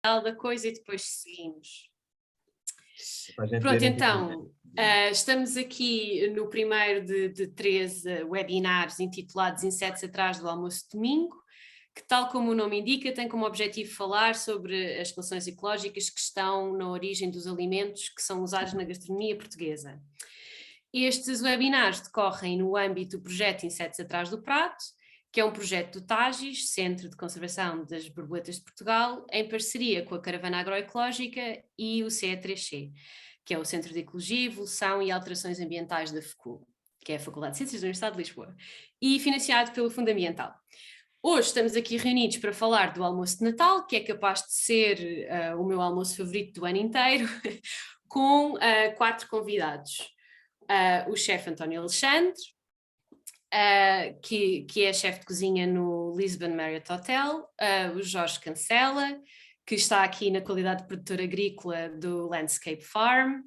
da coisa e depois seguimos. Pronto, então, estamos aqui no primeiro de 13 webinars intitulados Insetos atrás do almoço de domingo, que, tal como o nome indica, tem como objetivo falar sobre as relações ecológicas que estão na origem dos alimentos que são usados na gastronomia portuguesa. Estes webinars decorrem no âmbito do projeto Insetos atrás do prato, que é um projeto do TAGIS, Centro de Conservação das Borboletas de Portugal, em parceria com a Caravana Agroecológica e o CE3C, que é o Centro de Ecologia, Evolução e Alterações Ambientais da FCU, que é a Faculdade de Ciências da Universidade de Lisboa, e financiado pelo Fundo Ambiental. Hoje estamos aqui reunidos para falar do almoço de Natal, que é capaz de ser o meu almoço favorito do ano inteiro, com 4 convidados. O chefe António Alexandre, que é chefe de cozinha no Lisbon Marriott Hotel, o Jorge Cancela, que está aqui na qualidade de produtor agrícola do Landscape Farm,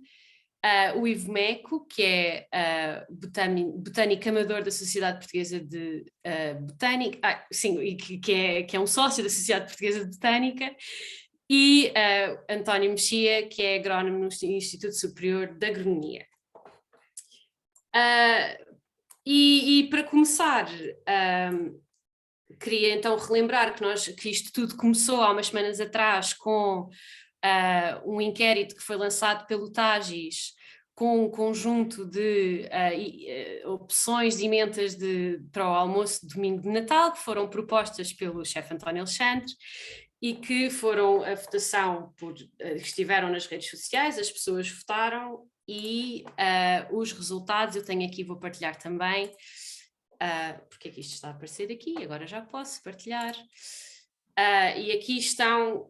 o Ivo Meco, que é botânico amador da Sociedade Portuguesa de Botânica, sim, e que é um sócio da Sociedade Portuguesa de Botânica, e António Mexia, que é agrónomo no Instituto Superior de Agronomia. E para começar, queria então relembrar que isto tudo começou há umas semanas atrás com um inquérito que foi lançado pelo TAGIS com um conjunto de opções de emendas para o almoço de domingo de Natal, que foram propostas pelo chefe António Alexandre e que foram a votação estiveram nas redes sociais, as pessoas votaram e os resultados eu tenho aqui, vou partilhar também. Porque é que isto está a aparecer aqui? Agora já posso partilhar. E aqui estão,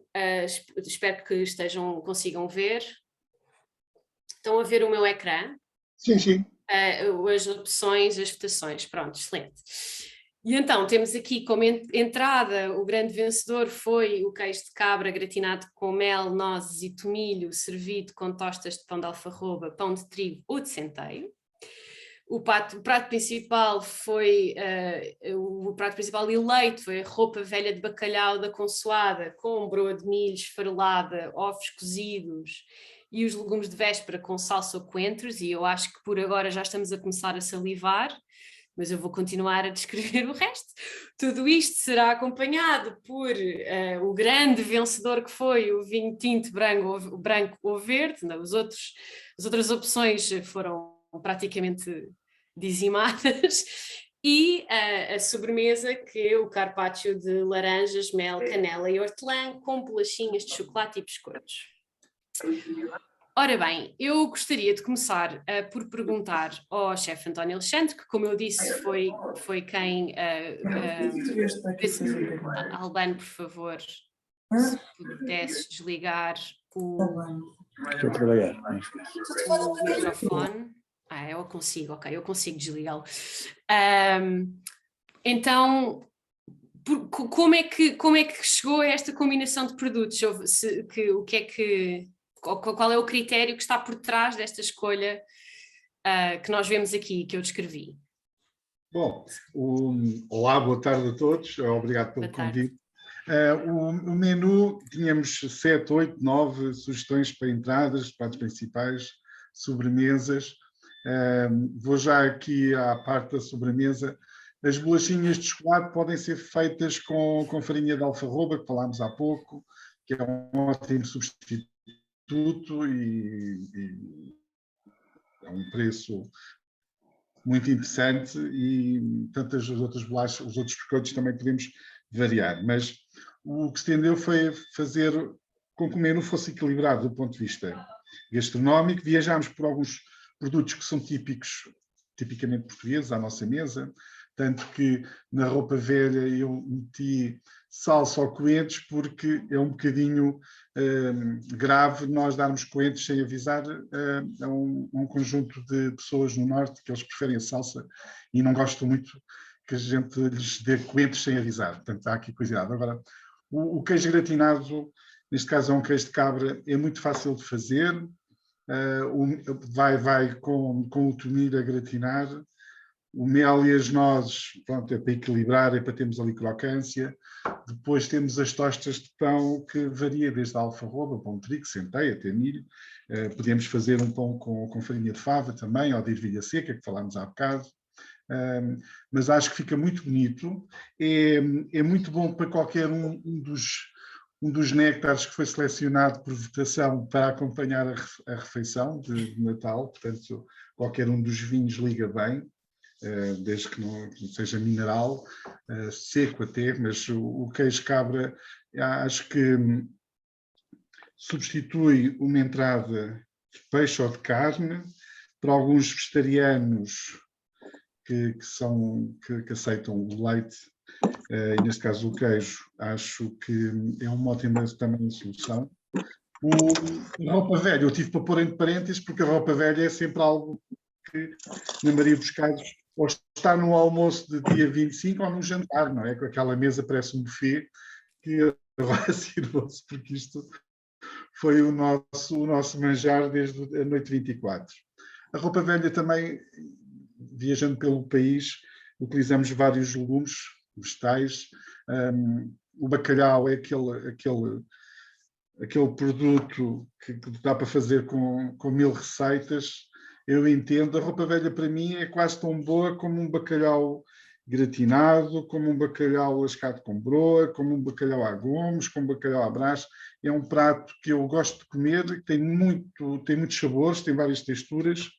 espero que consigam ver. Estão a ver o meu ecrã? Sim, sim. As opções, as votações, pronto, excelente. E então, temos aqui como entrada, o grande vencedor foi o queijo de cabra gratinado com mel, nozes e tomilho, servido com tostas de pão de alfarroba, pão de trigo ou de centeio. O prato principal eleito foi a roupa velha de bacalhau da Consoada, com broa de milho esfarelada, ovos cozidos e os legumes de véspera com salsa ou coentros, e eu acho que por agora já estamos a começar a salivar, mas eu vou continuar a descrever o resto. Tudo isto será acompanhado por o grande vencedor que foi o vinho tinto branco ou verde. Não, as outras opções foram praticamente dizimadas, e a sobremesa, que é o carpaccio de laranjas, mel, canela e hortelã, com bolachinhas de chocolate e biscoitos. Ora bem, eu gostaria de começar por perguntar ao chefe António Alexandre, que, como eu disse, foi quem... Albano, por favor, se pudesse desligar o microfone. Eu consigo, ok, eu consigo desligá-lo. Então, como é que chegou a esta combinação de produtos? Qual é o critério que está por trás desta escolha que nós vemos aqui, que eu descrevi? Bom, olá, boa tarde a todos, obrigado pelo convite. O menu, tínhamos 7, 8, 9 sugestões para entradas, pratos principais, sobremesas. Vou já aqui à parte da sobremesa. As bolachinhas de chocolate podem ser feitas com farinha de alfarroba, que falámos há pouco, que é um ótimo substituto e é um preço muito interessante, e tantas as outras bolachas, os outros biscoitos também podemos variar, mas o que se tendeu foi fazer com que o menu fosse equilibrado do ponto de vista gastronómico. Viajámos por alguns produtos que são tipicamente portugueses à nossa mesa, tanto que na roupa velha eu meti salsa ou coentros, porque é um bocadinho grave nós darmos coentros sem avisar a um conjunto de pessoas no norte que eles preferem a salsa e não gostam muito que a gente lhes dê coentros sem avisar. Portanto, há aqui cuidado. Agora, o queijo gratinado, neste caso é um queijo de cabra, é muito fácil de fazer. Vai com o tomilho a gratinar, O mel e as nozes, pronto, é para equilibrar, é para termos ali crocância. Depois temos as tostas de pão, que varia desde a alfarroba, pão de trigo, centeia, até milho. Podemos fazer um pão com farinha de fava também, ou de ervilha seca, que falámos há bocado. Mas acho que fica muito bonito. É muito bom para qualquer um dos néctares que foi selecionado por votação para acompanhar a refeição de Natal. Portanto, qualquer um dos vinhos liga bem, desde que não seja mineral, seco até, mas o queijo cabra acho que substitui uma entrada de peixe ou de carne. Para alguns vegetarianos que aceitam o leite, e neste caso o queijo, acho que é uma ótima também solução. A roupa velha eu tive para pôr entre parênteses, porque a roupa velha é sempre algo que, na maioria dos casos, ou está no almoço de dia 25 ou no jantar, não é? Com aquela mesa parece um buffet, que agora sirva-se, porque isto foi o nosso manjar desde a noite 24. A roupa velha também, viajando pelo país, utilizamos vários legumes, vegetais. O bacalhau é aquele produto que dá para fazer com 1000 receitas. Eu entendo, a roupa velha para mim é quase tão boa como um bacalhau gratinado, como um bacalhau lascado com broa, como um bacalhau à gomes, como um bacalhau à brás. É um prato que eu gosto de comer, que tem muitos sabores, tem várias texturas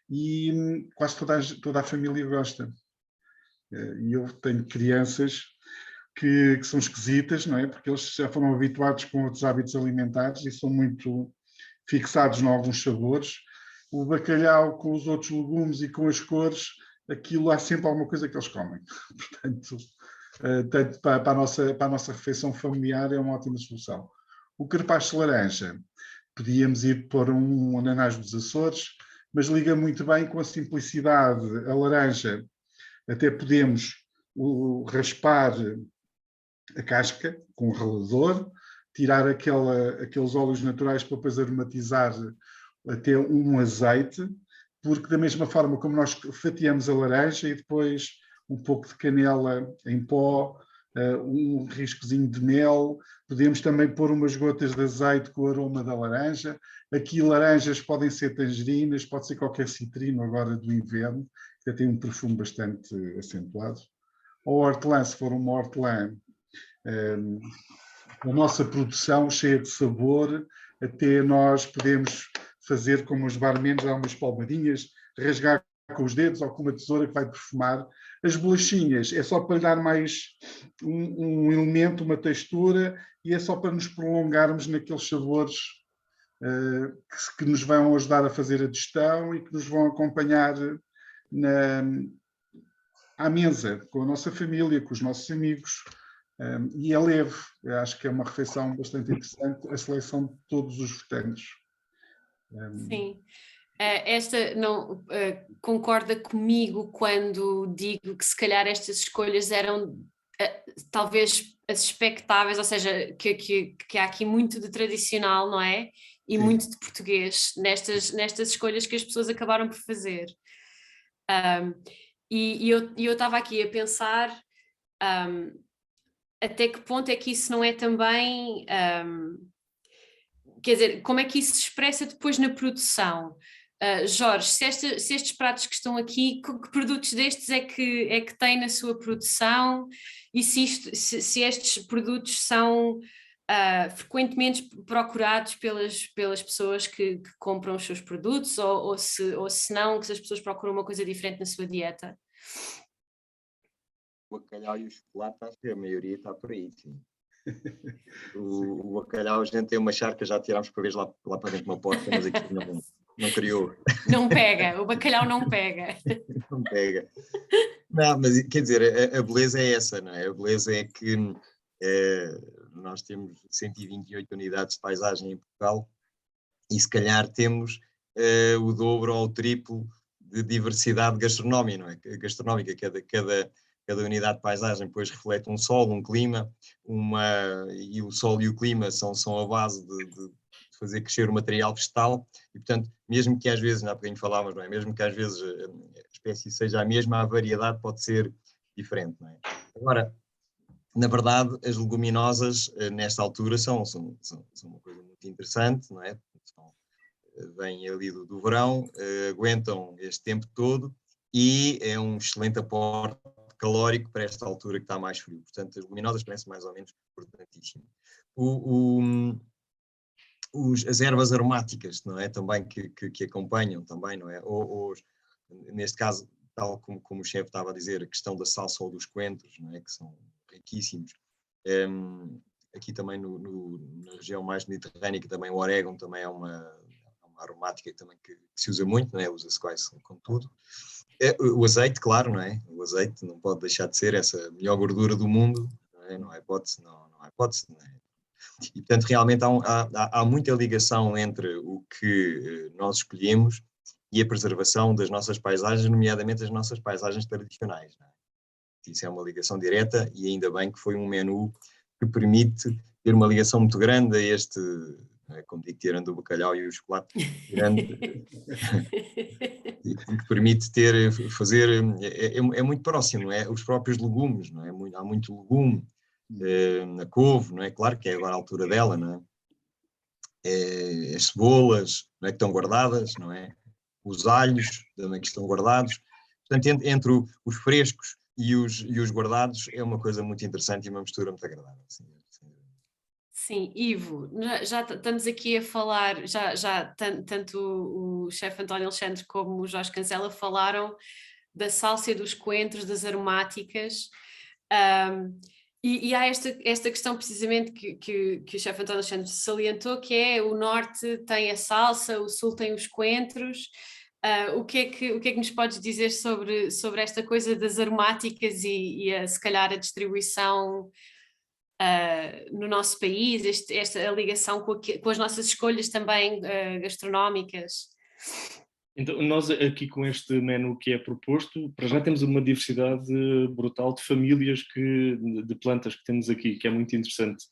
e quase toda a família gosta. E eu tenho crianças que são esquisitas, não é? Porque eles já foram habituados com outros hábitos alimentares e são muito fixados em alguns sabores. O bacalhau com os outros legumes e com as cores, aquilo há sempre alguma coisa que eles comem. Portanto, tanto para a nossa refeição familiar é uma ótima solução. O carpaccio de laranja, podíamos ir para um ananás dos Açores, mas liga muito bem com a simplicidade. A laranja, até podemos raspar a casca com um ralador, tirar aqueles óleos naturais para depois aromatizar até um azeite, porque da mesma forma como nós fatiamos a laranja e depois um pouco de canela em pó, um riscozinho de mel, podemos também pôr umas gotas de azeite com o aroma da laranja. Aqui laranjas podem ser tangerinas, pode ser qualquer citrino agora do inverno, que tem um perfume bastante acentuado. Ou hortelã, se for uma hortelã, a nossa produção cheia de sabor, até nós podemos fazer como os barmenos, dar umas palmadinhas, rasgar com os dedos ou com uma tesoura que vai perfumar. As bolachinhas é só para lhe dar mais um elemento, uma textura, e é só para nos prolongarmos naqueles sabores que nos vão ajudar a fazer a digestão e que nos vão acompanhar à mesa, com a nossa família, com os nossos amigos. E é leve. Eu acho que é uma refeição bastante interessante, a seleção de todos os votantes. Sim. Esta não concorda comigo quando digo que se calhar estas escolhas eram talvez as expectáveis, ou seja, que há aqui muito de tradicional, não é? E sim, muito de português nestas escolhas que as pessoas acabaram por fazer. E eu estava aqui a pensar até que ponto é que isso não é também... quer dizer, como é que isso se expressa depois na produção? Jorge, se estes pratos que estão aqui, que produtos destes é que têm na sua produção e se estes produtos são frequentemente procurados pelas pessoas que compram os seus produtos ou se não, que as pessoas procuram uma coisa diferente na sua dieta? O bacalhau e o chocolate, acho que a maioria está por aí, sim. O bacalhau, a gente tem uma charca, já tirámos para ver lá para dentro de uma porta, mas aqui não criou. Não pega, o bacalhau não pega. Não pega. Não, mas quer dizer, a beleza é essa, não é? A beleza é que nós temos 128 unidades de paisagem em Portugal e se calhar temos o dobro ou o triplo de diversidade gastronómica, não é? Gastronómica. Cada cada unidade de paisagem depois reflete um solo, um clima, e o solo e o clima são a base de fazer crescer o material vegetal, e portanto, mesmo que às vezes, há bocadinho falávamos, não é? Mesmo que às vezes a espécie seja a mesma, a variedade pode ser diferente, não é? Agora, na verdade, as leguminosas nesta altura são uma coisa muito interessante, não é? Vêm ali do verão, aguentam este tempo todo e é um excelente aporte calórico para esta altura que está mais frio. Portanto, as leguminosas parecem mais ou menos importantíssimas. As ervas aromáticas, não é? Também que acompanham também, não é? Neste caso, tal como o chefe estava a dizer, a questão da salsa ou dos coentros, não é? Que são riquíssimos. Aqui também na região mais mediterrânea, também o orégano também é uma aromática também que se usa muito, não é? Usa-se quase com tudo. O azeite, claro, não é? O azeite não pode deixar de ser essa melhor gordura do mundo, não é? Não há hipótese, não há hipótese, não é? E, portanto, realmente há muita ligação entre o que nós escolhemos e a preservação das nossas paisagens, nomeadamente as nossas paisagens tradicionais, não é? Isso é uma ligação direta e ainda bem que foi um menu que permite ter uma ligação muito grande a este, como digo, tirando o bacalhau e o chocolate, que permite fazer, é muito próximo, não é? Os próprios legumes, não é? Há muito legume, na couve, não é? Claro que é agora a altura dela, não é? As cebolas, não é? Que estão guardadas, não é? Os alhos também que estão guardados. Portanto, entre os frescos e os guardados é uma coisa muito interessante e uma mistura muito agradável. Sim, Ivo, já estamos aqui a falar, tanto o chefe António Alexandre como o Jorge Cancela falaram da salsa e dos coentros, das aromáticas, e há esta questão precisamente que o chefe António Alexandre salientou, que é o norte tem a salsa, o sul tem os coentros. O que é que nos podes dizer sobre esta coisa das aromáticas e se calhar a distribuição no nosso país, esta ligação com as nossas escolhas também gastronómicas? Então, nós aqui com este menu que é proposto, para já temos uma diversidade brutal de famílias de plantas que temos aqui, que é muito interessante.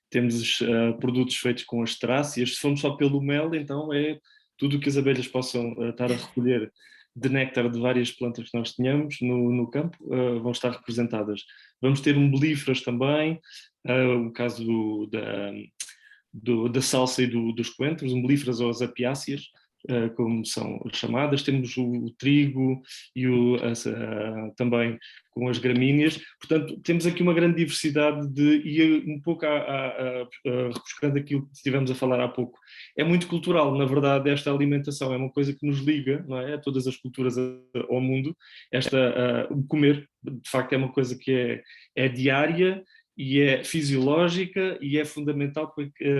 Temos produtos feitos com as tráceas, se formos só pelo mel, então é tudo o que as abelhas possam estar a recolher de néctar de várias plantas que nós tenhamos no campo, vão estar representadas. Vamos ter umbelíferas também, o caso da salsa e dos coentros, umbelíferas ou as apiáceas, como são chamadas. Temos o trigo e também com as gramíneas. Portanto, temos aqui uma grande diversidade e um pouco rebuscando aquilo que estivemos a falar há pouco. É muito cultural, na verdade, esta alimentação é uma coisa que nos liga, não é? A todas as culturas ao mundo. O comer, de facto, é uma coisa que é diária e é fisiológica e é fundamental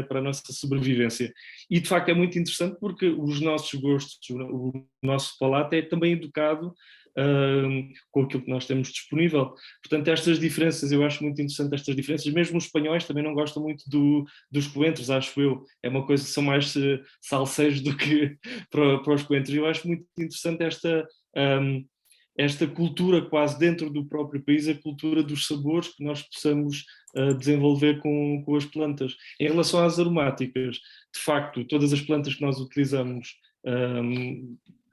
para a nossa sobrevivência. E, de facto, é muito interessante porque os nossos gostos, o nosso palato é também educado com aquilo que nós temos disponível. Portanto, estas diferenças, eu acho muito interessante estas diferenças. Mesmo os espanhóis também não gostam muito dos coentros, acho eu. É uma coisa que são mais salseiros do que para os coentros. Eu acho muito interessante esta cultura quase dentro do próprio país, a cultura dos sabores que nós possamos desenvolver com as plantas. Em relação às aromáticas, de facto, todas as plantas que nós utilizamos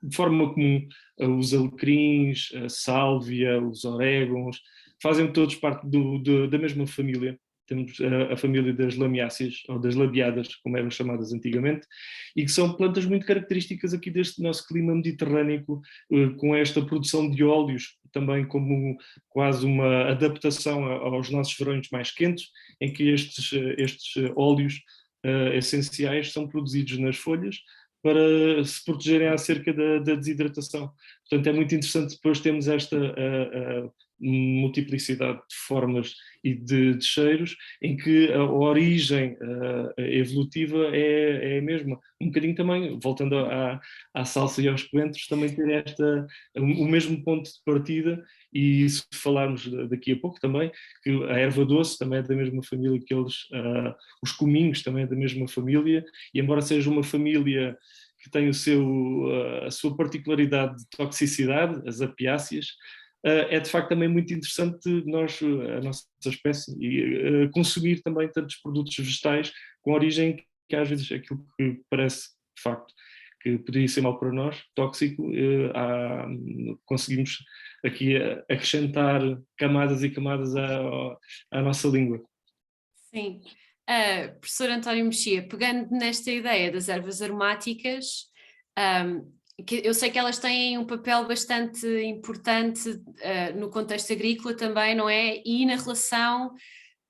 de forma comum, os alecrins, a sálvia, os orégãos, fazem todos parte da mesma família. Temos a família das lamiáceas, ou das labiadas, como eram chamadas antigamente, e que são plantas muito características aqui deste nosso clima mediterrâneo, com esta produção de óleos, também como quase uma adaptação aos nossos verões mais quentes, em que estes óleos essenciais são produzidos nas folhas para se protegerem acerca da desidratação. Portanto, é muito interessante depois termos esta multiplicidade de formas e de cheiros, em que a origem evolutiva é a mesma. Um bocadinho também, voltando à salsa e aos coentros, também ter o mesmo ponto de partida, e se falarmos daqui a pouco também, que a erva doce também é da mesma família que os cominhos também é da mesma família, e embora seja uma família que tem a sua particularidade de toxicidade, as apiáceas, é de facto também muito interessante nós, a nossa espécie, consumir também tantos produtos vegetais com origem que às vezes aquilo que parece de facto que poderia ser mau para nós, tóxico, conseguimos aqui acrescentar camadas e camadas à nossa língua. Sim. Professor António Mexia, pegando nesta ideia das ervas aromáticas, que eu sei que elas têm um papel bastante importante no contexto agrícola também, não é? E na relação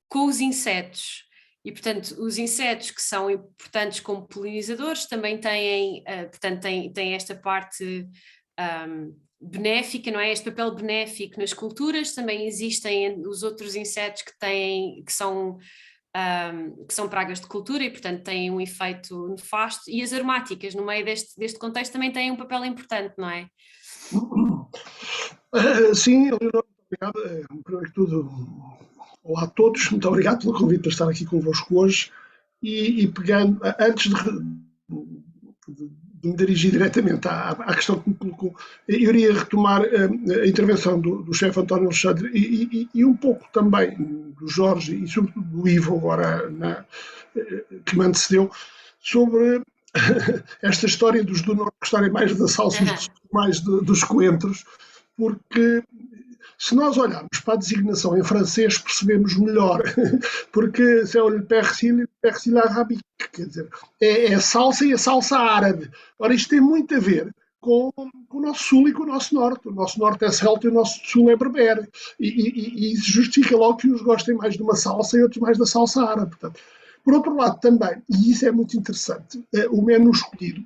com os insetos. E, portanto, os insetos que são importantes como polinizadores também têm, portanto, têm esta parte benéfica, não é? Este papel benéfico nas culturas. Também existem os outros insetos que são pragas de cultura e, portanto, têm um efeito nefasto. E as aromáticas, no meio deste contexto, também têm um papel importante, não é? Sim, Leonor, muito obrigado. Primeiro que tudo, olá a todos, muito obrigado pelo convite para estar aqui convosco hoje. E pegando, antes de me dirigir diretamente à questão que me colocou, eu iria retomar a intervenção do chefe António Alexandre e um pouco também do Jorge e sobretudo do Ivo, agora que me antecedeu, sobre esta história dos do Norte gostarem mais da salsa e mais dos coentros, porque se nós olharmos para a designação em francês percebemos melhor, porque se é o persil arabique, quer dizer, é a salsa e a salsa árabe. Ora, isto tem muito a ver com o nosso sul e com o nosso norte. O nosso norte é celta e o nosso sul é berber. E isso justifica logo que uns gostem mais de uma salsa e outros mais da salsa árabe. Portanto, por outro lado também, e isso é muito interessante, o menu escolhido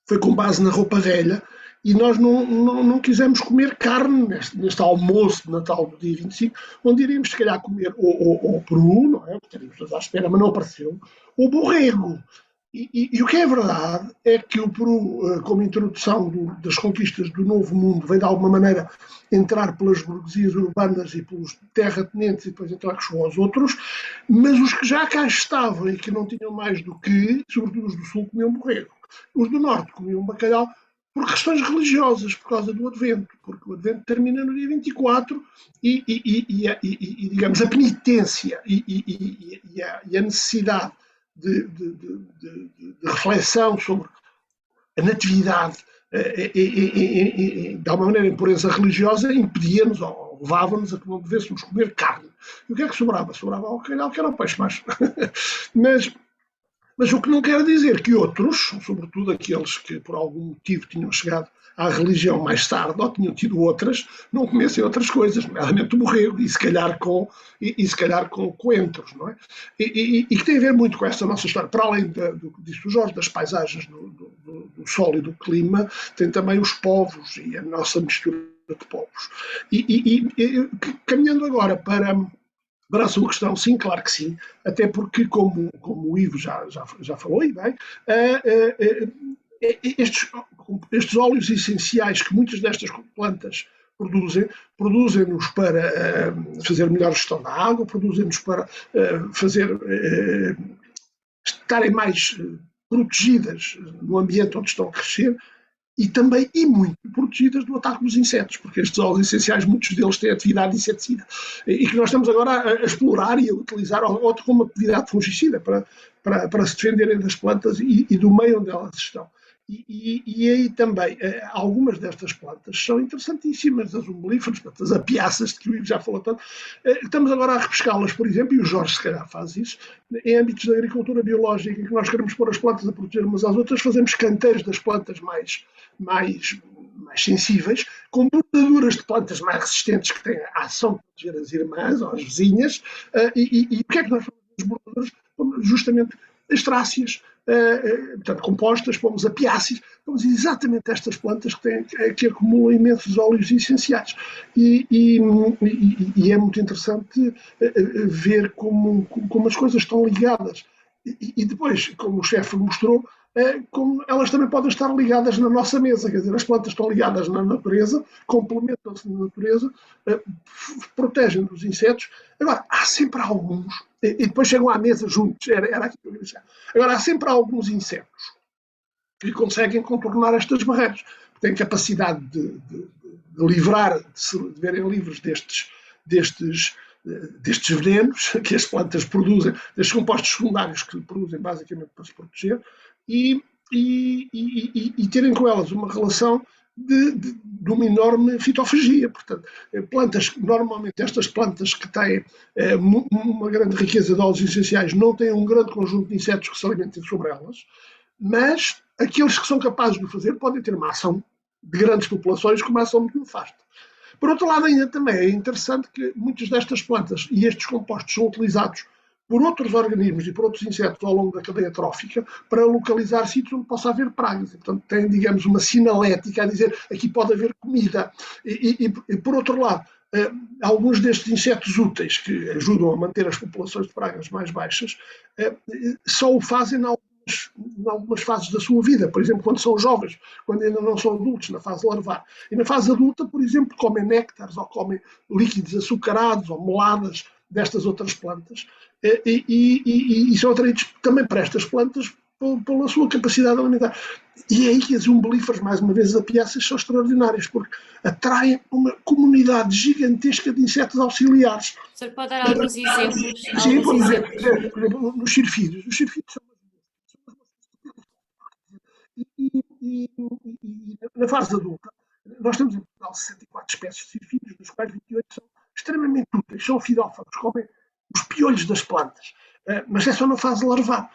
foi com base na roupa velha, e nós não quisemos comer carne neste almoço de Natal do dia 25, onde iríamos se calhar comer o peru, não é? Estaríamos todos à espera, mas não apareceu, o borrego. E o que é verdade é que o Peru, como introdução das conquistas do Novo Mundo, veio de alguma maneira entrar pelas burguesias urbanas e pelos terratenentes e depois entrar com os outros, mas os que já cá estavam e que não tinham mais do que, sobretudo os do Sul, comiam borrego. Os do Norte comiam bacalhau por questões religiosas, por causa do Advento, porque o Advento termina no dia 24 e digamos, a penitência e a necessidade de reflexão sobre a natividade de alguma maneira impureza religiosa impedia-nos ou levava-nos a que não devêssemos comer carne. E o que é que sobrava? Sobrava o bacalhau, que era o peixe macho. Mas o que não quer dizer que outros, sobretudo aqueles que por algum motivo tinham chegado à religião mais tarde ou tinham tido outras, não comessem outras coisas, nomeadamente o borrego e se calhar com coentros, não é? E que tem a ver muito com esta nossa história. Para além do que disse o Jorge, das paisagens, do sol e do clima, tem também os povos e a nossa mistura de povos. Caminhando agora para a sua questão, sim, claro que sim, até porque, como o Ivo já falou, e bem, estes óleos essenciais que muitas destas plantas produzem-nos para fazer melhor gestão da água, produzem-nos para estarem mais protegidas no ambiente onde estão a crescer, e também muito protegidas do ataque dos insetos, porque estes óleos essenciais, muitos deles têm atividade inseticida, e que nós estamos agora a explorar e a utilizar como atividade fungicida para se defenderem das plantas e do meio onde elas estão. E aí também, algumas destas plantas são interessantíssimas, as umbelíferas, as apiáceas, de que o Ivo já falou tanto. Estamos agora a repescá-las, por exemplo, e o Jorge se calhar faz isso, em âmbitos da agricultura biológica, em que nós queremos pôr as plantas a proteger umas às outras, fazemos canteiros das plantas mais sensíveis, com bordaduras de plantas mais resistentes que têm a ação de proteger as irmãs ou as vizinhas. E o que é que nós fazemos com as bordaduras? Justamente astráceas, portanto, compostas, pomos apiáceas, pomos exatamente estas plantas que acumulam imensos óleos essenciais. E é muito interessante ver como as coisas estão ligadas. E depois, como o chefe mostrou, como elas também podem estar ligadas na nossa mesa, quer dizer, as plantas estão ligadas na natureza, complementam-se na natureza, protegem dos insetos. Agora, há sempre alguns, e depois chegam à mesa juntos, era aquilo que eu queria dizer. Agora, há sempre alguns insetos que conseguem contornar estas barreiras, têm capacidade de livrar, de verem livres destes venenos que as plantas produzem, destes compostos secundários que produzem basicamente para se proteger, e terem com elas uma relação de uma enorme fitofagia. Portanto, plantas, normalmente estas plantas que têm uma grande riqueza de óleos essenciais não têm um grande conjunto de insetos que se alimentem sobre elas, mas aqueles que são capazes de o fazer podem ter uma ação de grandes populações com uma ação muito nefasta. Por outro lado, ainda também é interessante que muitas destas plantas e estes compostos são utilizados por outros organismos e por outros insetos ao longo da cadeia trófica para localizar sítios onde possa haver pragas. E, portanto, tem, digamos, uma sinalética a dizer aqui pode haver comida. E por outro lado, alguns destes insetos úteis que ajudam a manter as populações de pragas mais baixas só o fazem em algumas fases da sua vida, por exemplo, quando são jovens, quando ainda não são adultos, na fase larvar. E na fase adulta, por exemplo, comem néctares ou comem líquidos açucarados ou moladas destas outras plantas e são atraídos também para estas plantas pela sua capacidade alimentar. E é aí que as umbelíferas, mais uma vez, as apiáceas, são extraordinárias, porque atraem uma comunidade gigantesca de insetos auxiliares. O senhor pode dar alguns exemplos? Sim, por exemplo, nos sirfídeos. Os sirfídeos são e na fase adulta, nós temos em Portugal 64 espécies de sirfídeos, dos quais 28 são extremamente úteis, são fidófagos, comem os piolhos das plantas, mas é só na fase larvar.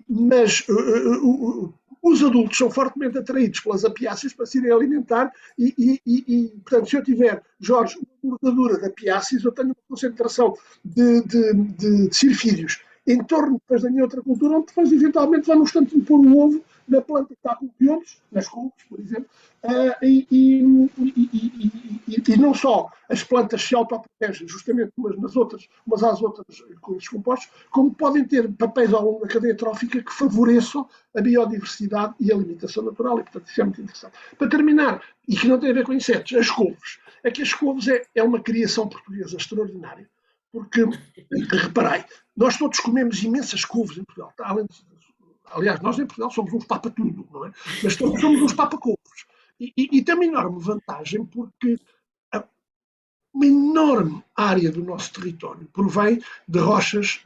Mas os adultos são fortemente atraídos pelas apiáceas para se irem alimentar e, portanto, se eu tiver, Jorge, uma bordadura de apiáceas, eu tenho uma concentração de sirfídeos em torno depois da minha outra cultura, onde depois eventualmente vai no instante de pôr o ovo na planta que está com piolhos, nas couves, por exemplo, e não só as plantas se autoprotegem justamente umas às outras com estes compostos, como podem ter papéis ao longo da cadeia trófica que favoreçam a biodiversidade e a limitação natural, e portanto isso é muito interessante. Para terminar, e que não tem a ver com insetos, as couves. É que as couves é uma criação portuguesa extraordinária, porque, reparei, nós todos comemos imensas couves em Portugal, aliás, nós em Portugal somos uns papa-tudo, não é? Mas todos somos uns papa-couves. E tem uma enorme vantagem porque uma enorme área do nosso território provém de rochas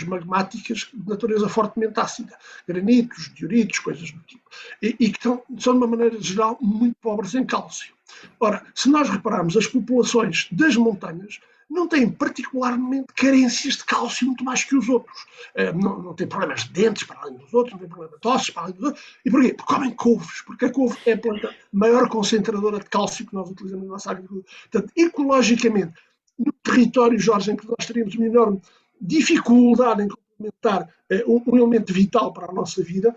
magmáticas de natureza fortemente ácida, granitos, dioritos, coisas do tipo, e que são, de uma maneira geral, muito pobres em cálcio. Ora, se nós repararmos, as populações das montanhas não têm particularmente carências de cálcio muito mais que os outros. Não têm problemas de dentes para além dos outros, não têm problemas de tosses para além dos outros. E porquê? Porque comem couves, porque a couve é a planta maior concentradora de cálcio que nós utilizamos na nossa agricultura. Portanto, ecologicamente, no território, Jorge, em que nós teríamos uma enorme dificuldade em complementar um elemento vital para a nossa vida,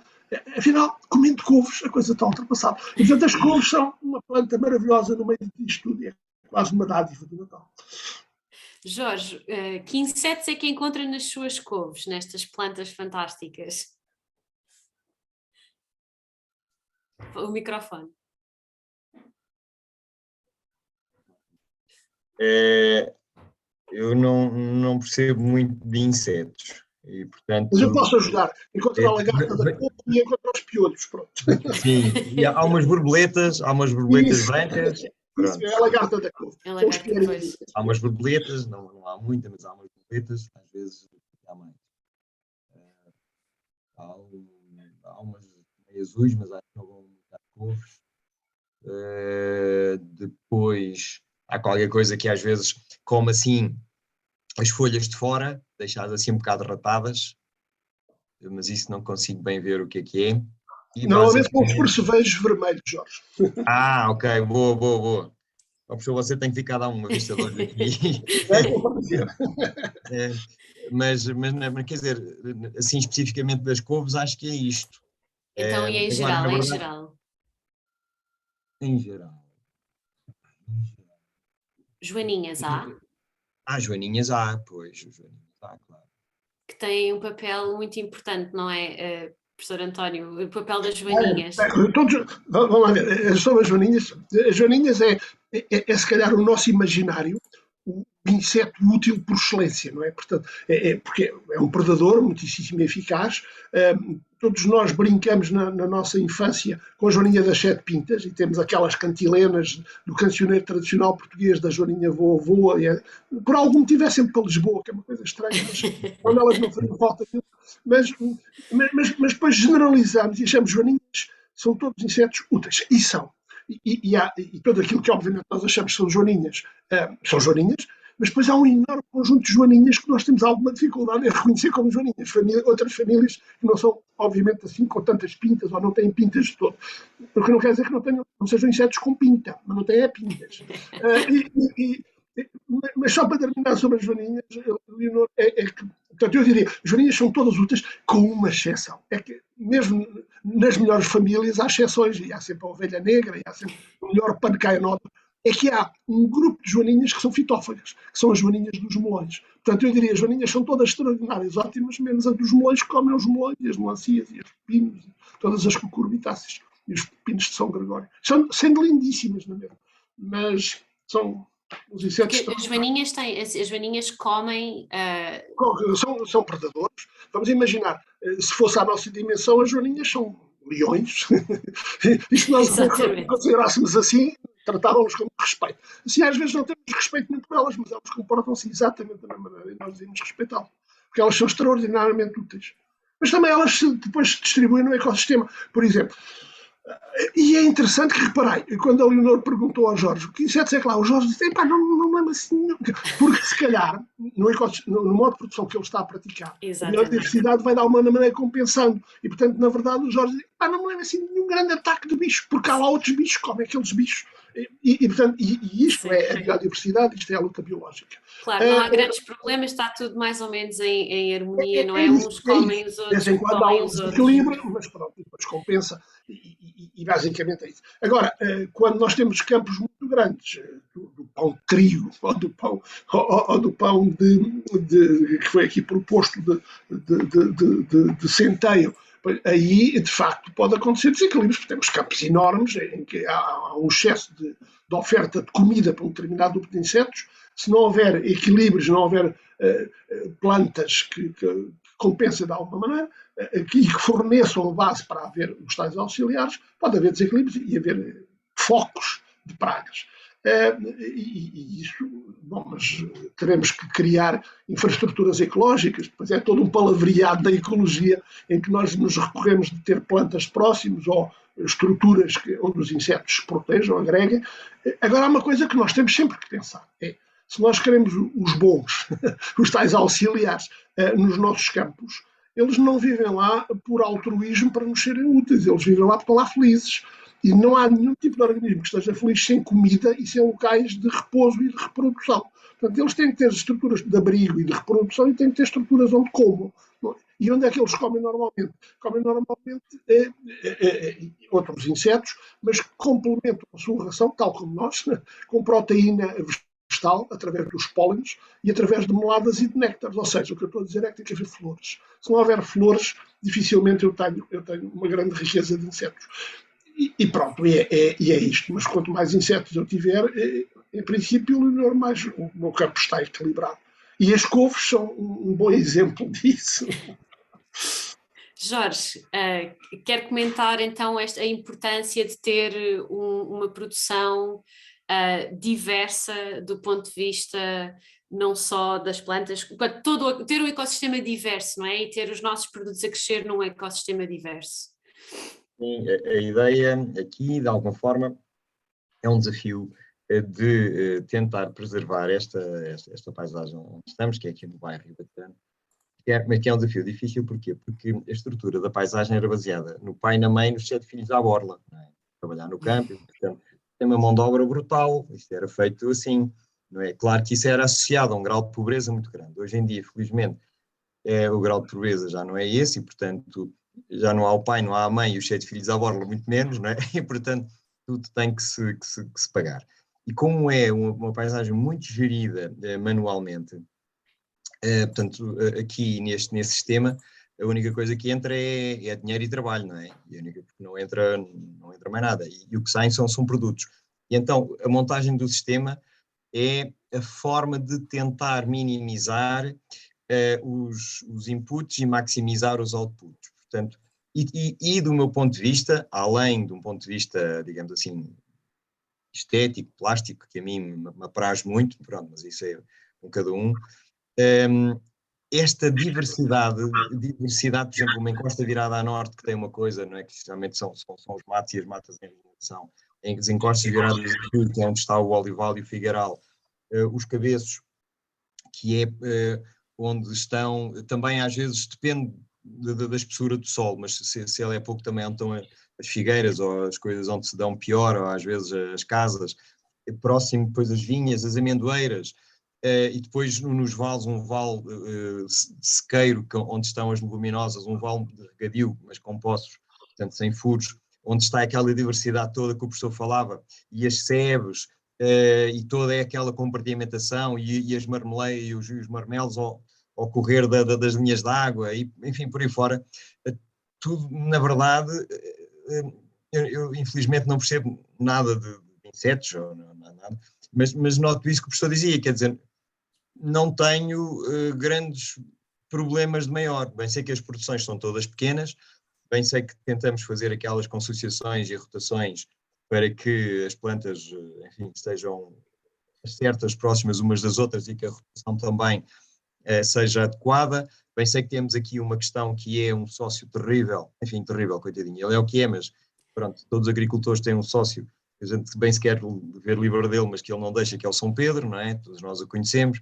afinal, comendo couves, a coisa está ultrapassada. E, portanto, as couves são uma planta maravilhosa no meio disto tudo, é quase uma dádiva do Natal. Jorge, que insetos é que encontra nas suas couves, nestas plantas fantásticas? O microfone. Eu não percebo muito de insetos. E, portanto, mas eu posso ajudar. Encontrar a lagarta da couve e encontrar os piolhos. Pronto. Sim, e há umas borboletas brancas. Isso é a lagarta da couve. Há umas borboletas, não há muita, mas há umas borboletas, às vezes há mais. Há umas meio azuis, mas acho que não vão muito às couves. Depois há qualquer coisa que às vezes come assim as folhas de fora, deixadas assim um bocado ratadas, mas isso não consigo bem ver o que é. Normalmente com os percevejos vermelhos, Jorge. Ok, boa. O professor, você tem que ficar a dar uma vista de olhos aqui. Mas quer dizer, assim especificamente das couves, acho que é isto. Então, e em geral? Em geral. Joaninhas há? Joaninhas há, pois. Joaninhas há, claro. Que têm um papel muito importante, não é, professor António? O papel das joaninhas. Vamos lá ver, sobre as joaninhas. As joaninhas é se calhar o nosso imaginário, o inseto útil por excelência, não é? Portanto, porque é um predador muitíssimo eficaz. Todos nós brincamos na nossa infância com a Joaninha das Sete Pintas e temos aquelas cantilenas do cancioneiro tradicional português da Joaninha Voa Voa. Por algum motivo é sempre para Lisboa, que é uma coisa estranha, mas quando elas não fariam falta. Mas depois generalizamos e achamos Joaninhas são todos insetos úteis. E são. E tudo aquilo que obviamente nós achamos que são joaninhas, mas depois há um enorme conjunto de joaninhas que nós temos alguma dificuldade em reconhecer como joaninhas. Outras famílias que não são, obviamente, assim com tantas pintas ou não têm pintas de todo. Porque não quer dizer que não sejam insetos com pinta, mas não têm pintas. Mas só para terminar sobre as joaninhas, Leonor, portanto, eu diria, as joaninhas são todas úteis, com uma exceção. É que mesmo nas melhores famílias há exceções, e há sempre a ovelha negra, e há sempre o melhor pancainote. É que há um grupo de joaninhas que são fitófagas, que são as joaninhas dos melões. Portanto, eu diria, as joaninhas são todas extraordinárias, ótimas, menos a dos melões que comem os melões, e as melancias, e os pepinos, e todas as cucurbitáceas, e os pepinos de São Gregório. Sendo lindíssimas, não é mesmo? Mas são os insetos... As joaninhas comem... São predadores. Vamos imaginar, se fosse a nossa dimensão, as joaninhas são leões. E se nós considerássemos assim, tratávamos com respeito. Assim, às vezes não temos respeito muito por elas, mas elas comportam-se exatamente da mesma maneira e nós devemos respeitá-las, porque elas são extraordinariamente úteis. Mas também elas depois se distribuem no ecossistema. Por exemplo, e é interessante que, reparei, quando a Leonor perguntou ao Jorge que insetos é que lá, o Jorge disse, não me lembro assim, porque se calhar, no modo de produção que ele está a praticar, a biodiversidade vai de alguma maneira compensando. E, portanto, na verdade, o Jorge diz, não me lembro assim de nenhum grande ataque de bicho, porque há lá outros bichos que comem aqueles bichos. Portanto, isto é a biodiversidade, isto é a luta biológica. Claro, não há grandes problemas, está tudo mais ou menos em harmonia, não é? Uns comem os outros, de vez em quando há um desequilíbrio, mas pronto, depois compensa e basicamente é isso. Agora, quando nós temos campos muito grandes, do pão de trigo ou do pão que foi aqui proposto de centeio, aí, de facto, pode acontecer desequilíbrios, porque temos campos enormes em que há um excesso de oferta de comida para um determinado grupo de insetos. Se não houver equilíbrios, não houver plantas que compensem de alguma maneira e que forneçam a base para haver os tais auxiliares, pode haver desequilíbrios e haver focos de pragas. E isso, bom, mas teremos que criar infraestruturas ecológicas, depois é todo um palavreado da ecologia em que nós nos recorremos de ter plantas próximas ou estruturas onde os insetos se protejam, agreguem. Agora há uma coisa que nós temos sempre que pensar, se nós queremos os bons, os tais auxiliares nos nossos campos, eles não vivem lá por altruísmo para nos serem úteis, eles vivem lá porque estão lá felizes. E não há nenhum tipo de organismo que esteja feliz sem comida e sem locais de repouso e de reprodução. Portanto, eles têm que ter estruturas de abrigo e de reprodução e têm que ter estruturas onde comam. E onde é que eles comem normalmente? Comem normalmente outros insetos, mas complementam a sua ração, tal como nós, com proteína vegetal, através dos pólenes e através de meladas e de néctares. Ou seja, o que eu estou a dizer é que tem que haver flores. Se não houver flores, dificilmente eu tenho uma grande riqueza de insetos. E pronto, é isto. Mas quanto mais insetos eu tiver, em princípio, mais o meu campo está equilibrado. E as couves são um bom exemplo disso. Jorge, quer comentar então a importância de ter uma produção diversa do ponto de vista não só das plantas, ter um ecossistema diverso, não é? E ter os nossos produtos a crescer num ecossistema diverso. Sim, a ideia aqui, de alguma forma, é um desafio de tentar preservar esta paisagem onde estamos, que é aqui no bairro Ribatejo, mas que é um desafio difícil, porquê? Porque a estrutura da paisagem era baseada no pai e na mãe, nos 7 filhos à borla, não é? Trabalhar no campo, portanto, tem uma mão de obra brutal, isto era feito assim, não é? Claro que isso era associado a um grau de pobreza muito grande. Hoje em dia, felizmente, o grau de pobreza já não é esse, e portanto já não há o pai, não há a mãe e os 7 filhos à borla, muito menos, não é? E portanto tudo tem que se pagar. E como é uma paisagem muito gerida manualmente, portanto aqui nesse sistema, a única coisa que entra é dinheiro e trabalho, não é? E a única que não entra mais nada. E o que saem são produtos. E então a montagem do sistema é a forma de tentar minimizar os inputs e maximizar os outputs. Portanto, e do meu ponto de vista, além de um ponto de vista, digamos assim, estético, plástico, que a mim me apraz muito, pronto, mas isso é um cada um, esta diversidade, por exemplo, uma encosta virada a norte que tem uma coisa, não é, que geralmente são os matos e as matas em regulação, em as encostas viradas a sul, que é onde está o olival e o figueiral, os cabeços, que é onde estão, também às vezes depende da espessura do sol, mas se ela é pouco também onde estão as figueiras ou as coisas onde se dão pior, ou às vezes as casas, próximo depois as vinhas, as amendoeiras, e depois nos vales, um vale sequeiro, onde estão as leguminosas, um vale de regadio, mas com poços, portanto sem furos, onde está aquela diversidade toda que o professor falava, e as sebes, e toda aquela compartimentação, e as marmeleias e os marmelos ao correr das linhas de água, e, enfim, por aí fora, tudo, na verdade, eu infelizmente não percebo nada de insetos, ou nada, mas noto isso que o professor dizia, quer dizer, não tenho grandes problemas de maior. Bem sei que as produções são todas pequenas, bem sei que tentamos fazer aquelas consociações e rotações para que as plantas, enfim, estejam certas, próximas umas das outras e que a rotação também seja adequada. Bem sei que temos aqui uma questão que é um sócio terrível, enfim, terrível, coitadinho, ele é o que é, mas pronto, todos os agricultores têm um sócio, a gente bem se quer ver livre dele, mas que ele não deixa, que é o São Pedro, não é? Todos nós o conhecemos,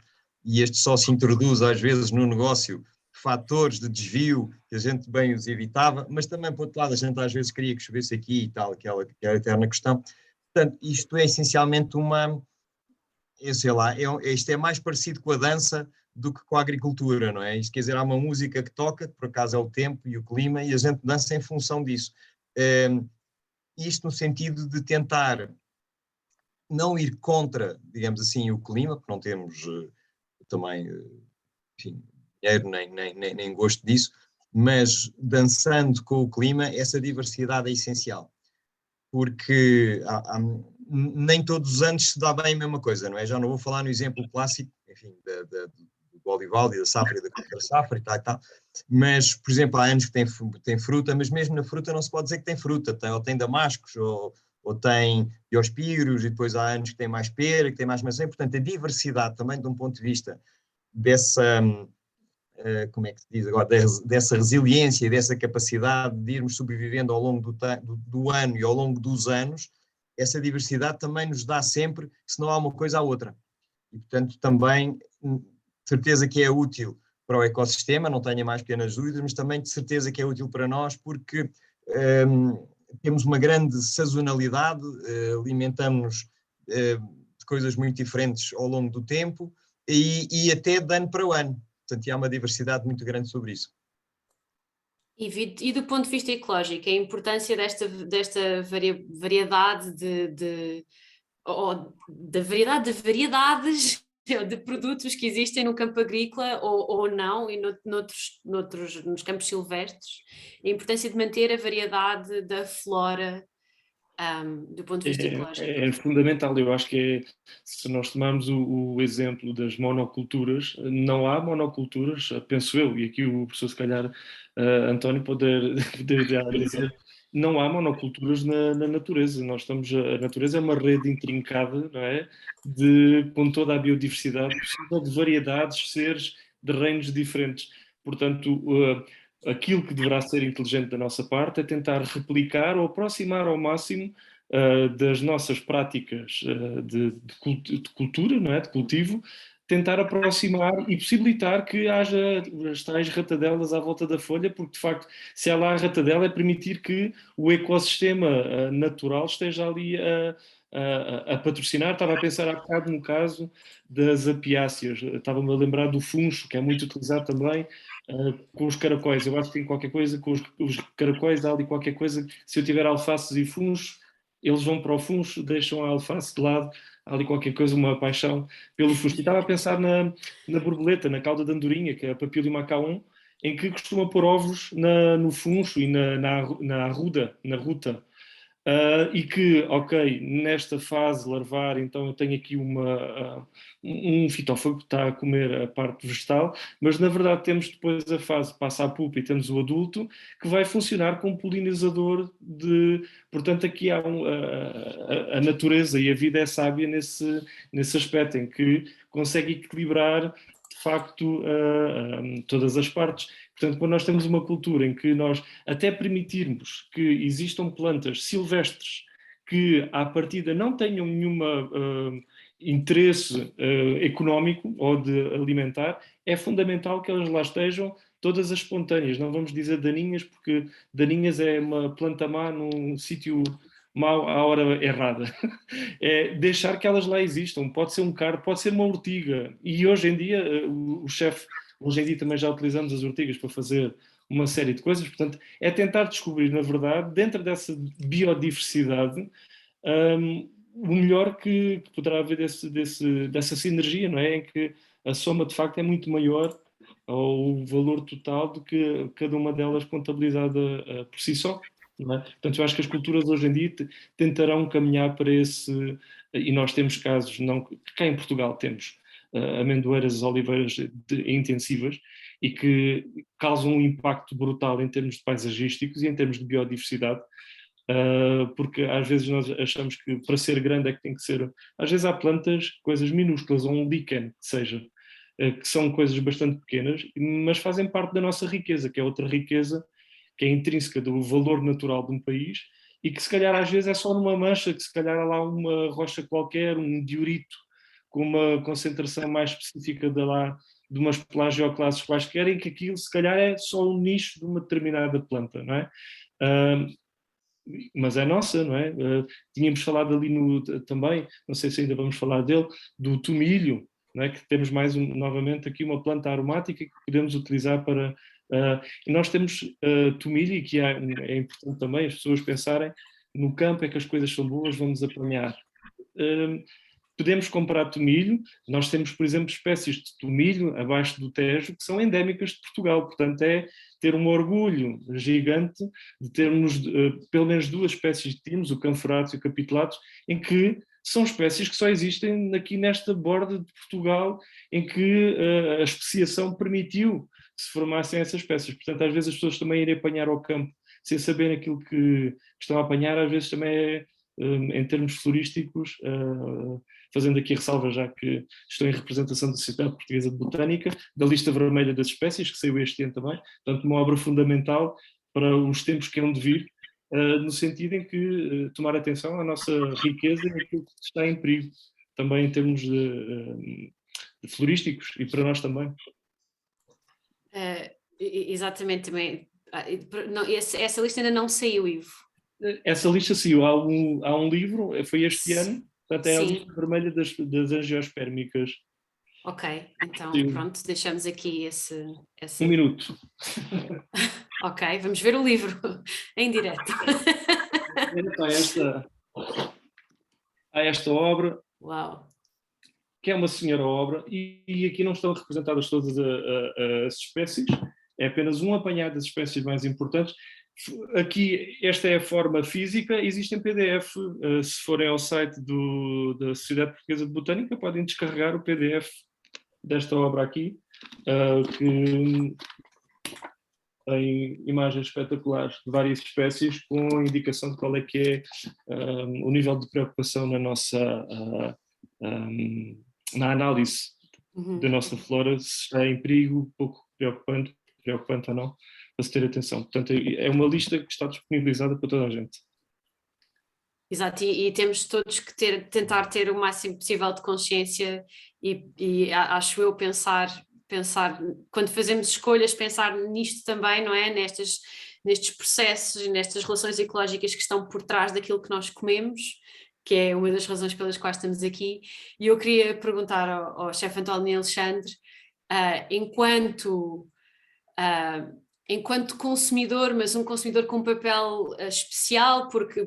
e este sócio introduz às vezes no negócio fatores de desvio que a gente bem os evitava, mas também, por outro lado, a gente às vezes queria que chovesse aqui e tal, aquela eterna questão. Portanto, isto é essencialmente eu sei lá, isto é mais parecido com a dança do que com a agricultura, não é? Isto quer dizer, há uma música que toca, que por acaso é o tempo e o clima, e a gente dança em função disso. Isto no sentido de tentar não ir contra, digamos assim, o clima, porque não temos também, enfim, dinheiro nem gosto disso, mas dançando com o clima, essa diversidade é essencial, porque nem todos os anos se dá bem a mesma coisa, não é? Já não vou falar no exemplo clássico, enfim, do olival e da safra e da contra-safra e tal, mas, por exemplo, há anos que tem fruta, mas mesmo na fruta não se pode dizer que tem fruta, ou tem damascos, ou tem diospíros, e depois há anos que tem mais pera, que tem mais maçã, portanto a diversidade também de um ponto de vista dessa, como é que se diz agora, dessa resiliência e dessa capacidade de irmos sobrevivendo ao longo do ano e ao longo dos anos, essa diversidade também nos dá sempre, se não há uma coisa, há outra. E, portanto, também, de certeza que é útil para o ecossistema, não tenha mais pequenas dúvidas, mas também de certeza que é útil para nós, porque temos uma grande sazonalidade, alimentamos-nos de coisas muito diferentes ao longo do tempo e até de ano para o ano. Portanto, há uma diversidade muito grande sobre isso. E do ponto de vista ecológico, a importância desta variedade da variedade de variedades de produtos que existem no campo agrícola ou não, e nos campos silvestres, a importância de manter a variedade da flora do ponto de vista ecológico. É fundamental, eu acho que se nós tomarmos o exemplo das monoculturas, não há monoculturas, penso eu, e aqui o professor se calhar António poder dizer, não há monoculturas na natureza, a natureza é uma rede intrincada, não é? Com toda a biodiversidade possível, de variedades, seres, de reinos diferentes, portanto aquilo que deverá ser inteligente da nossa parte é tentar replicar ou aproximar ao máximo das nossas práticas de cultura, não é? De cultivo, tentar aproximar e possibilitar que haja as tais ratadelas à volta da folha, porque de facto, se há lá a ratadela, é permitir que o ecossistema natural esteja ali a patrocinar. Estava a pensar há bocado no caso das apiáceas, estava-me a lembrar do funcho, que é muito utilizado também com os caracóis. Eu acho que tem qualquer coisa com os caracóis, há ali qualquer coisa, se eu tiver alfaces e funchos, eles vão para o funcho, deixam a alface de lado, há ali qualquer coisa, uma paixão pelo funcho. E estava a pensar na borboleta, na cauda de andorinha, que é a Papilium macaon, em que costuma pôr ovos no funcho e na ruta. E que, ok, nesta fase larvar, então eu tenho aqui um fitófago que está a comer a parte vegetal, mas na verdade temos depois a fase, passa a pupa e temos o adulto, que vai funcionar como polinizador portanto aqui há a natureza e a vida é sábia nesse aspecto, em que consegue equilibrar de facto todas as partes. Portanto, quando nós temos uma cultura em que nós até permitirmos que existam plantas silvestres que à partida não tenham nenhum interesse económico ou de alimentar, é fundamental que elas lá estejam, todas as espontâneas. Não vamos dizer daninhas, porque daninhas é uma planta má num sítio mau à hora errada. É deixar que elas lá existam. Pode ser um cardo, pode ser uma ortiga. E hoje em dia, o chefe... Hoje em dia também já utilizamos as ortigas para fazer uma série de coisas, portanto, é tentar descobrir, na verdade, dentro dessa biodiversidade, o melhor que poderá haver dessa sinergia, não é? Em que a soma, de facto, é muito maior ao valor total do que cada uma delas contabilizada por si só. Não é? Portanto, eu acho que as culturas hoje em dia tentarão caminhar para esse... E nós temos casos, não, cá em Portugal temos amendoeiras, oliveiras intensivas e que causam um impacto brutal em termos de paisagísticos e em termos de biodiversidade, porque às vezes nós achamos que para ser grande é que tem que ser... Às vezes há plantas, coisas minúsculas, ou um líquen, que seja, que são coisas bastante pequenas, mas fazem parte da nossa riqueza, que é outra riqueza que é intrínseca do valor natural de um país e que se calhar às vezes é só numa mancha, que se calhar há lá uma rocha qualquer, um diorito, com uma concentração mais específica de umas plagioclasses quaisquer, em que aquilo se calhar é só um nicho de uma determinada planta, não é? Mas é nossa, não é? Tínhamos falado ali também, não sei se ainda vamos falar dele, do tomilho, não é? Que temos novamente aqui uma planta aromática que podemos utilizar para... e nós temos tomilho, e que é importante também as pessoas pensarem, no campo é que as coisas são boas, vamos apanhar. Podemos comprar tomilho, nós temos, por exemplo, espécies de tomilho abaixo do Tejo que são endémicas de Portugal, portanto é ter um orgulho gigante de termos pelo menos duas espécies de timos, o canforatus e o capitulatus, em que são espécies que só existem aqui nesta borda de Portugal, em que a especiação permitiu que se formassem essas espécies. Portanto, às vezes as pessoas também irem apanhar ao campo sem saber aquilo que estão a apanhar, às vezes também é, em termos florísticos, fazendo aqui a ressalva, já que estou em representação da Sociedade Portuguesa de Botânica, da lista vermelha das espécies, que saiu este ano também, portanto uma obra fundamental para os tempos que hão de vir, no sentido em que tomar atenção à nossa riqueza e aquilo que está em perigo, também em termos de florísticos, e para nós também. Exatamente, também. Essa lista ainda não saiu, Ivo. Essa lista saiu, há um livro, foi este ano, portanto é a Sim. lista vermelha das angiospérmicas. Ok, então pronto, deixamos aqui esse... Um minuto. Ok, vamos ver o livro em direto. Há esta obra, Uau. que é uma senhora obra, e aqui não estão representadas todas as espécies, é apenas um apanhado das espécies mais importantes. Aqui, esta é a forma física, existe em PDF, se forem ao site da Sociedade Portuguesa de Botânica, podem descarregar o PDF desta obra aqui, que tem imagens espetaculares de várias espécies, com indicação de qual é que é o nível de preocupação na nossa na análise da nossa flora, se está em perigo, pouco preocupante ou não, para se ter atenção. Portanto, é uma lista que está disponibilizada para toda a gente. Exato, e temos todos que tentar ter o máximo possível de consciência e acho eu pensar, quando fazemos escolhas, pensar nisto também, não é? Nestes processos, nestas relações ecológicas que estão por trás daquilo que nós comemos, que é uma das razões pelas quais estamos aqui. E eu queria perguntar ao chefe António Alexandre, enquanto consumidor, mas um consumidor com um papel especial, porque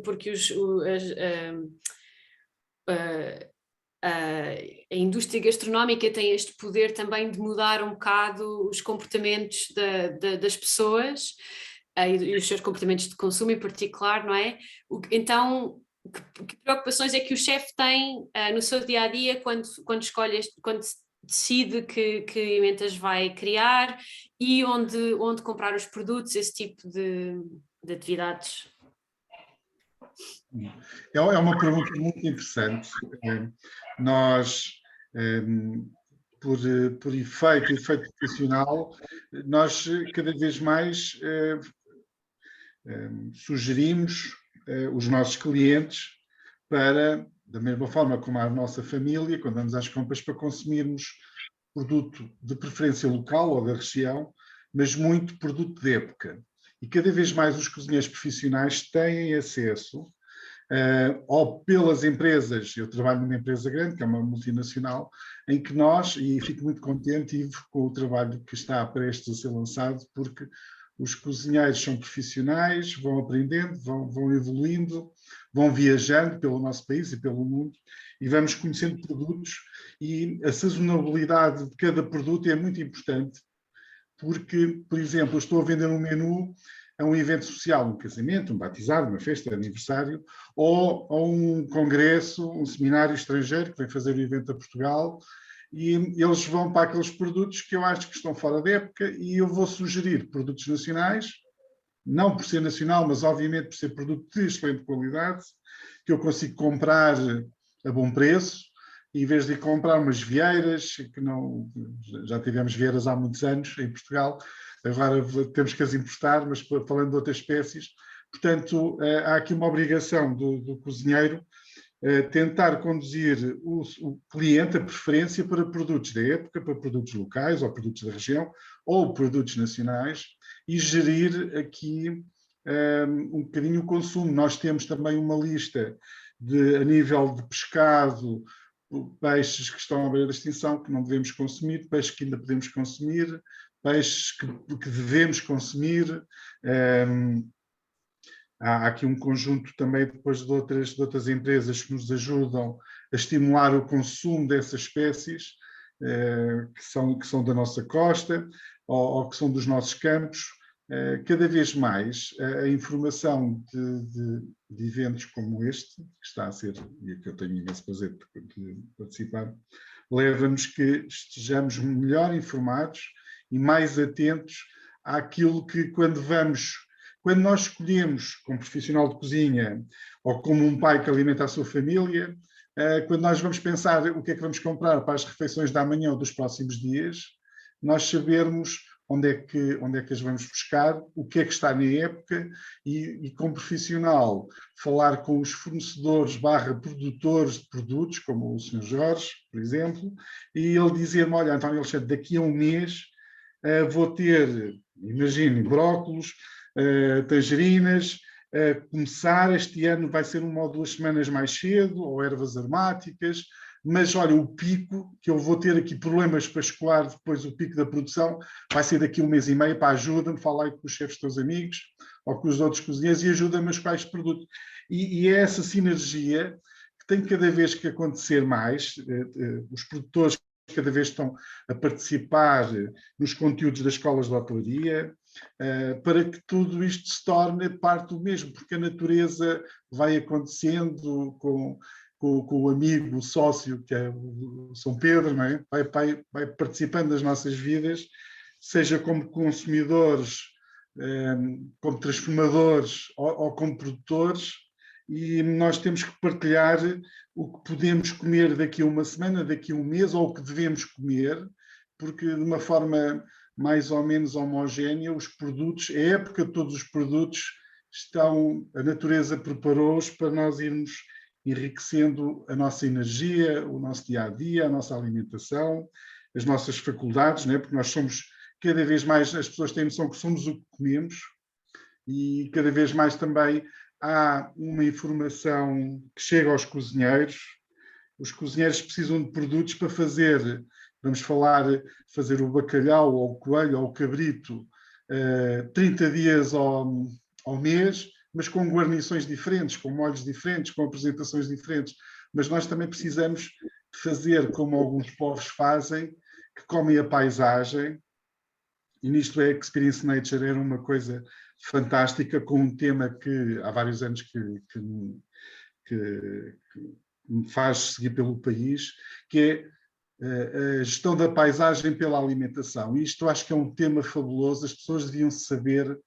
a indústria gastronómica tem este poder também de mudar um bocado os comportamentos das pessoas. e os seus comportamentos de consumo em particular, não é? Então, que preocupações é que o chefe tem no seu dia-a-dia quando escolhe, quando decide que emendas vai criar e onde comprar os produtos, esse tipo de atividades? É uma pergunta muito interessante. Nós, por efeito profissional, nós cada vez mais sugerimos os nossos clientes para, da mesma forma como a nossa família, quando vamos às compras, para consumirmos produto de preferência local ou da região, mas muito produto de época. E cada vez mais os cozinheiros profissionais têm acesso ou pelas empresas, eu trabalho numa empresa grande, que é uma multinacional, em que nós, e fico muito contente com o trabalho que está prestes a ser lançado, porque os cozinheiros são profissionais, vão aprendendo, vão evoluindo, vão viajando pelo nosso país e pelo mundo, e vamos conhecendo produtos, e a sazonabilidade de cada produto é muito importante, porque, por exemplo, eu estou a vender um menu a um evento social, um casamento, um batizado, uma festa de aniversário, ou a um congresso, um seminário estrangeiro que vem fazer o evento a Portugal, e eles vão para aqueles produtos que eu acho que estão fora da época, e eu vou sugerir produtos nacionais, não por ser nacional, mas obviamente por ser produto de excelente qualidade, que eu consigo comprar a bom preço, em vez de comprar umas vieiras, que não, já tivemos vieiras há muitos anos em Portugal, agora temos que as importar, mas falando de outras espécies. Portanto, há aqui uma obrigação do cozinheiro tentar conduzir o cliente, a preferência para produtos da época, para produtos locais ou produtos da região ou produtos nacionais e gerir aqui um bocadinho o consumo. Nós temos também uma lista a nível de pescado, peixes que estão à beira da extinção, que não devemos consumir, peixes que ainda podemos consumir, peixes que devemos consumir. Há aqui um conjunto também depois de outras empresas que nos ajudam a estimular o consumo dessas espécies que são da nossa costa ou que são dos nossos campos. Cada vez mais a informação de eventos como este, que está a ser, e que eu tenho imenso prazer de participar, leva-nos que estejamos melhor informados e mais atentos àquilo que quando nós escolhemos como profissional de cozinha ou como um pai que alimenta a sua família, quando nós vamos pensar o que é que vamos comprar para as refeições da manhã ou dos próximos dias, nós sabermos onde é que as vamos buscar, o que é que está na época e como profissional, falar com os fornecedores / produtores de produtos, como o Sr. Jorge, por exemplo, e ele dizer-me, olha, António Alexandre, daqui a um mês vou ter, imagine, brócolos, tangerinas, começar este ano vai ser 1 ou 2 semanas mais cedo, ou ervas aromáticas, mas olha, o pico, que eu vou ter aqui problemas para escoar depois o pico da produção, vai ser daqui a 1 mês e meio, para ajuda-me, fala aí com os chefes dos teus amigos, ou com os outros cozinheiros, e ajuda-me a escoar este produto. E é essa sinergia que tem cada vez que acontecer mais, os produtores cada vez estão a participar nos conteúdos das escolas de hotelaria, para que tudo isto se torne parte do mesmo, porque a natureza vai acontecendo com o amigo, o sócio, que é o São Pedro, não é? vai participando das nossas vidas, seja como consumidores, como transformadores ou como produtores, e nós temos que partilhar o que podemos comer daqui a 1 semana, daqui a 1 mês, ou o que devemos comer, porque de uma forma mais ou menos homogénea, os produtos, a época de todos os produtos, a natureza preparou-os para nós irmos enriquecendo a nossa energia, o nosso dia-a-dia, a nossa alimentação, as nossas faculdades, né? Porque nós somos, cada vez mais, as pessoas têm noção que somos o que comemos, e cada vez mais também há uma informação que chega aos cozinheiros. Os cozinheiros precisam de produtos para fazer, vamos fazer o bacalhau, ou o coelho, ou o cabrito, 30 dias ao mês, mas com guarnições diferentes, com molhos diferentes, com apresentações diferentes. Mas nós também precisamos de fazer como alguns povos fazem, que comem a paisagem, e nisto a Experience Nature era uma coisa fantástica, com um tema que há vários anos que me faz seguir pelo país, que é a gestão da paisagem pela alimentação. E isto acho que é um tema fabuloso, as pessoas deviam saber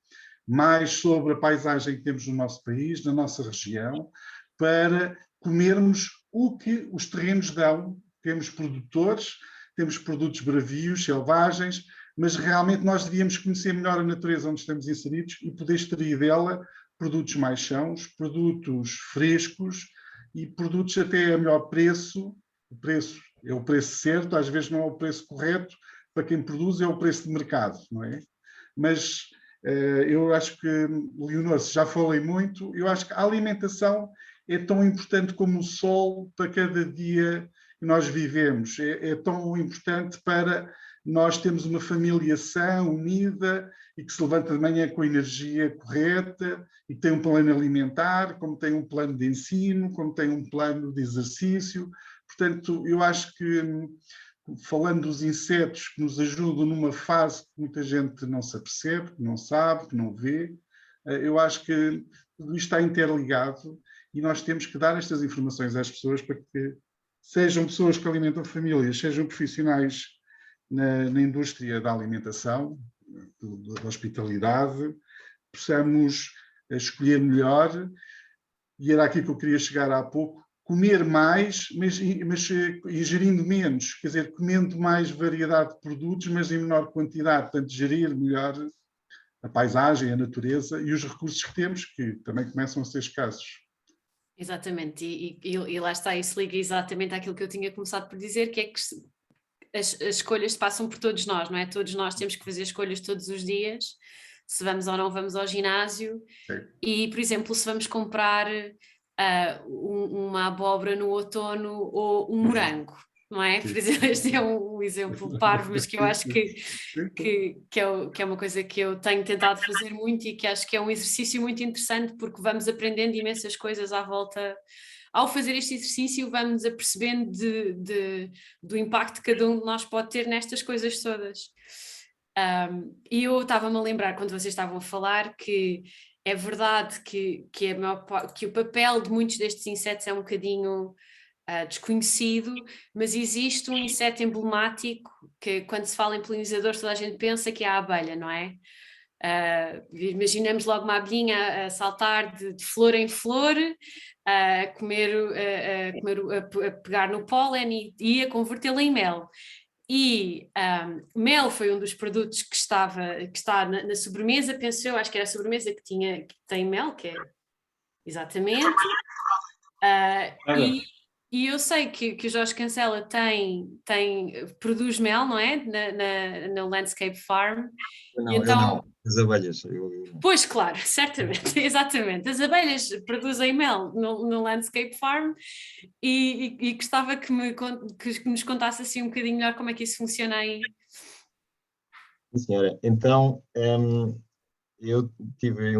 mais sobre a paisagem que temos no nosso país, na nossa região, para comermos o que os terrenos dão. Temos produtores, temos produtos bravios, selvagens, mas realmente nós devíamos conhecer melhor a natureza onde estamos inseridos e poder extrair dela produtos mais sãos, produtos frescos e produtos até a melhor preço. O preço é o preço certo, às vezes não é o preço correto, para quem produz é o preço de mercado, não é? Mas eu acho que, Leonor, já falei muito, eu acho que a alimentação é tão importante como o sol para cada dia que nós vivemos, é tão importante para nós termos uma família sã, unida e que se levanta de manhã com a energia correta e que tem um plano alimentar, como tem um plano de ensino, como tem um plano de exercício. Portanto, eu acho que, falando dos insetos que nos ajudam numa fase que muita gente não se apercebe, que não sabe, que não vê, eu acho que tudo isto está interligado e nós temos que dar estas informações às pessoas para que sejam pessoas que alimentam famílias, sejam profissionais na indústria da alimentação, da hospitalidade, possamos escolher melhor, e era aqui que eu queria chegar há pouco, comer mais, mas ingerindo menos, quer dizer, comendo mais variedade de produtos, mas em menor quantidade, portanto, gerir melhor a paisagem, a natureza e os recursos que temos, que também começam a ser escassos. Exatamente, e lá está, isso liga exatamente àquilo que eu tinha começado por dizer, que é que as escolhas passam por todos nós, não é? Todos nós temos que fazer escolhas todos os dias, se vamos ou não vamos ao ginásio. Sim. E, por exemplo, se vamos comprar uma abóbora no outono ou um morango, não é? Por exemplo, este é um exemplo parvo, mas que eu acho que é uma coisa que eu tenho tentado fazer muito e que acho que é um exercício muito interessante, porque vamos aprendendo imensas coisas à volta. Ao fazer este exercício, vamos apercebendo do impacto que cada um de nós pode ter nestas coisas todas. E eu estava-me a lembrar, quando vocês estavam a falar, que é verdade que o papel de muitos destes insetos é um bocadinho desconhecido, mas existe um inseto emblemático que, quando se fala em polinizadores, toda a gente pensa que é a abelha, não é? Imaginamos logo uma abelhinha a saltar de flor em flor, a pegar no pólen e a convertê-la em mel. E mel foi um dos produtos que está na sobremesa, penso eu, acho que era a sobremesa que tem mel, que é exatamente. E eu sei que o Jorge Cancela produz mel, não é? Na Landscape Farm. Não, então, eu não, as abelhas. Pois, claro, certamente, exatamente. As abelhas produzem mel no Landscape Farm e gostava que nos contasse assim um bocadinho melhor como é que isso funciona aí. Sim, senhora. Então, eu tive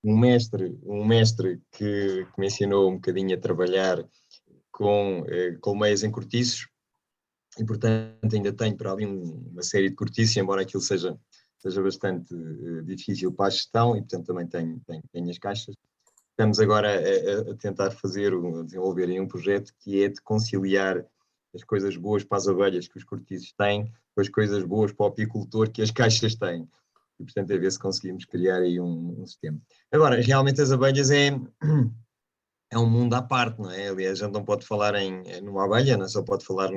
um mestre que me ensinou um bocadinho a trabalhar com colmeias em cortiços e, portanto, ainda tenho para ali uma série de cortiços, embora aquilo seja bastante difícil para a gestão, e, portanto, também tenho as caixas. Estamos agora a tentar desenvolver um projeto que é de conciliar as coisas boas para as abelhas que os cortiços têm com as coisas boas para o apicultor que as caixas têm. E, portanto, a ver se conseguimos criar aí um sistema. Agora, realmente as abelhas é um mundo à parte, não é? Aliás, a gente não pode falar numa abelha, não só pode falar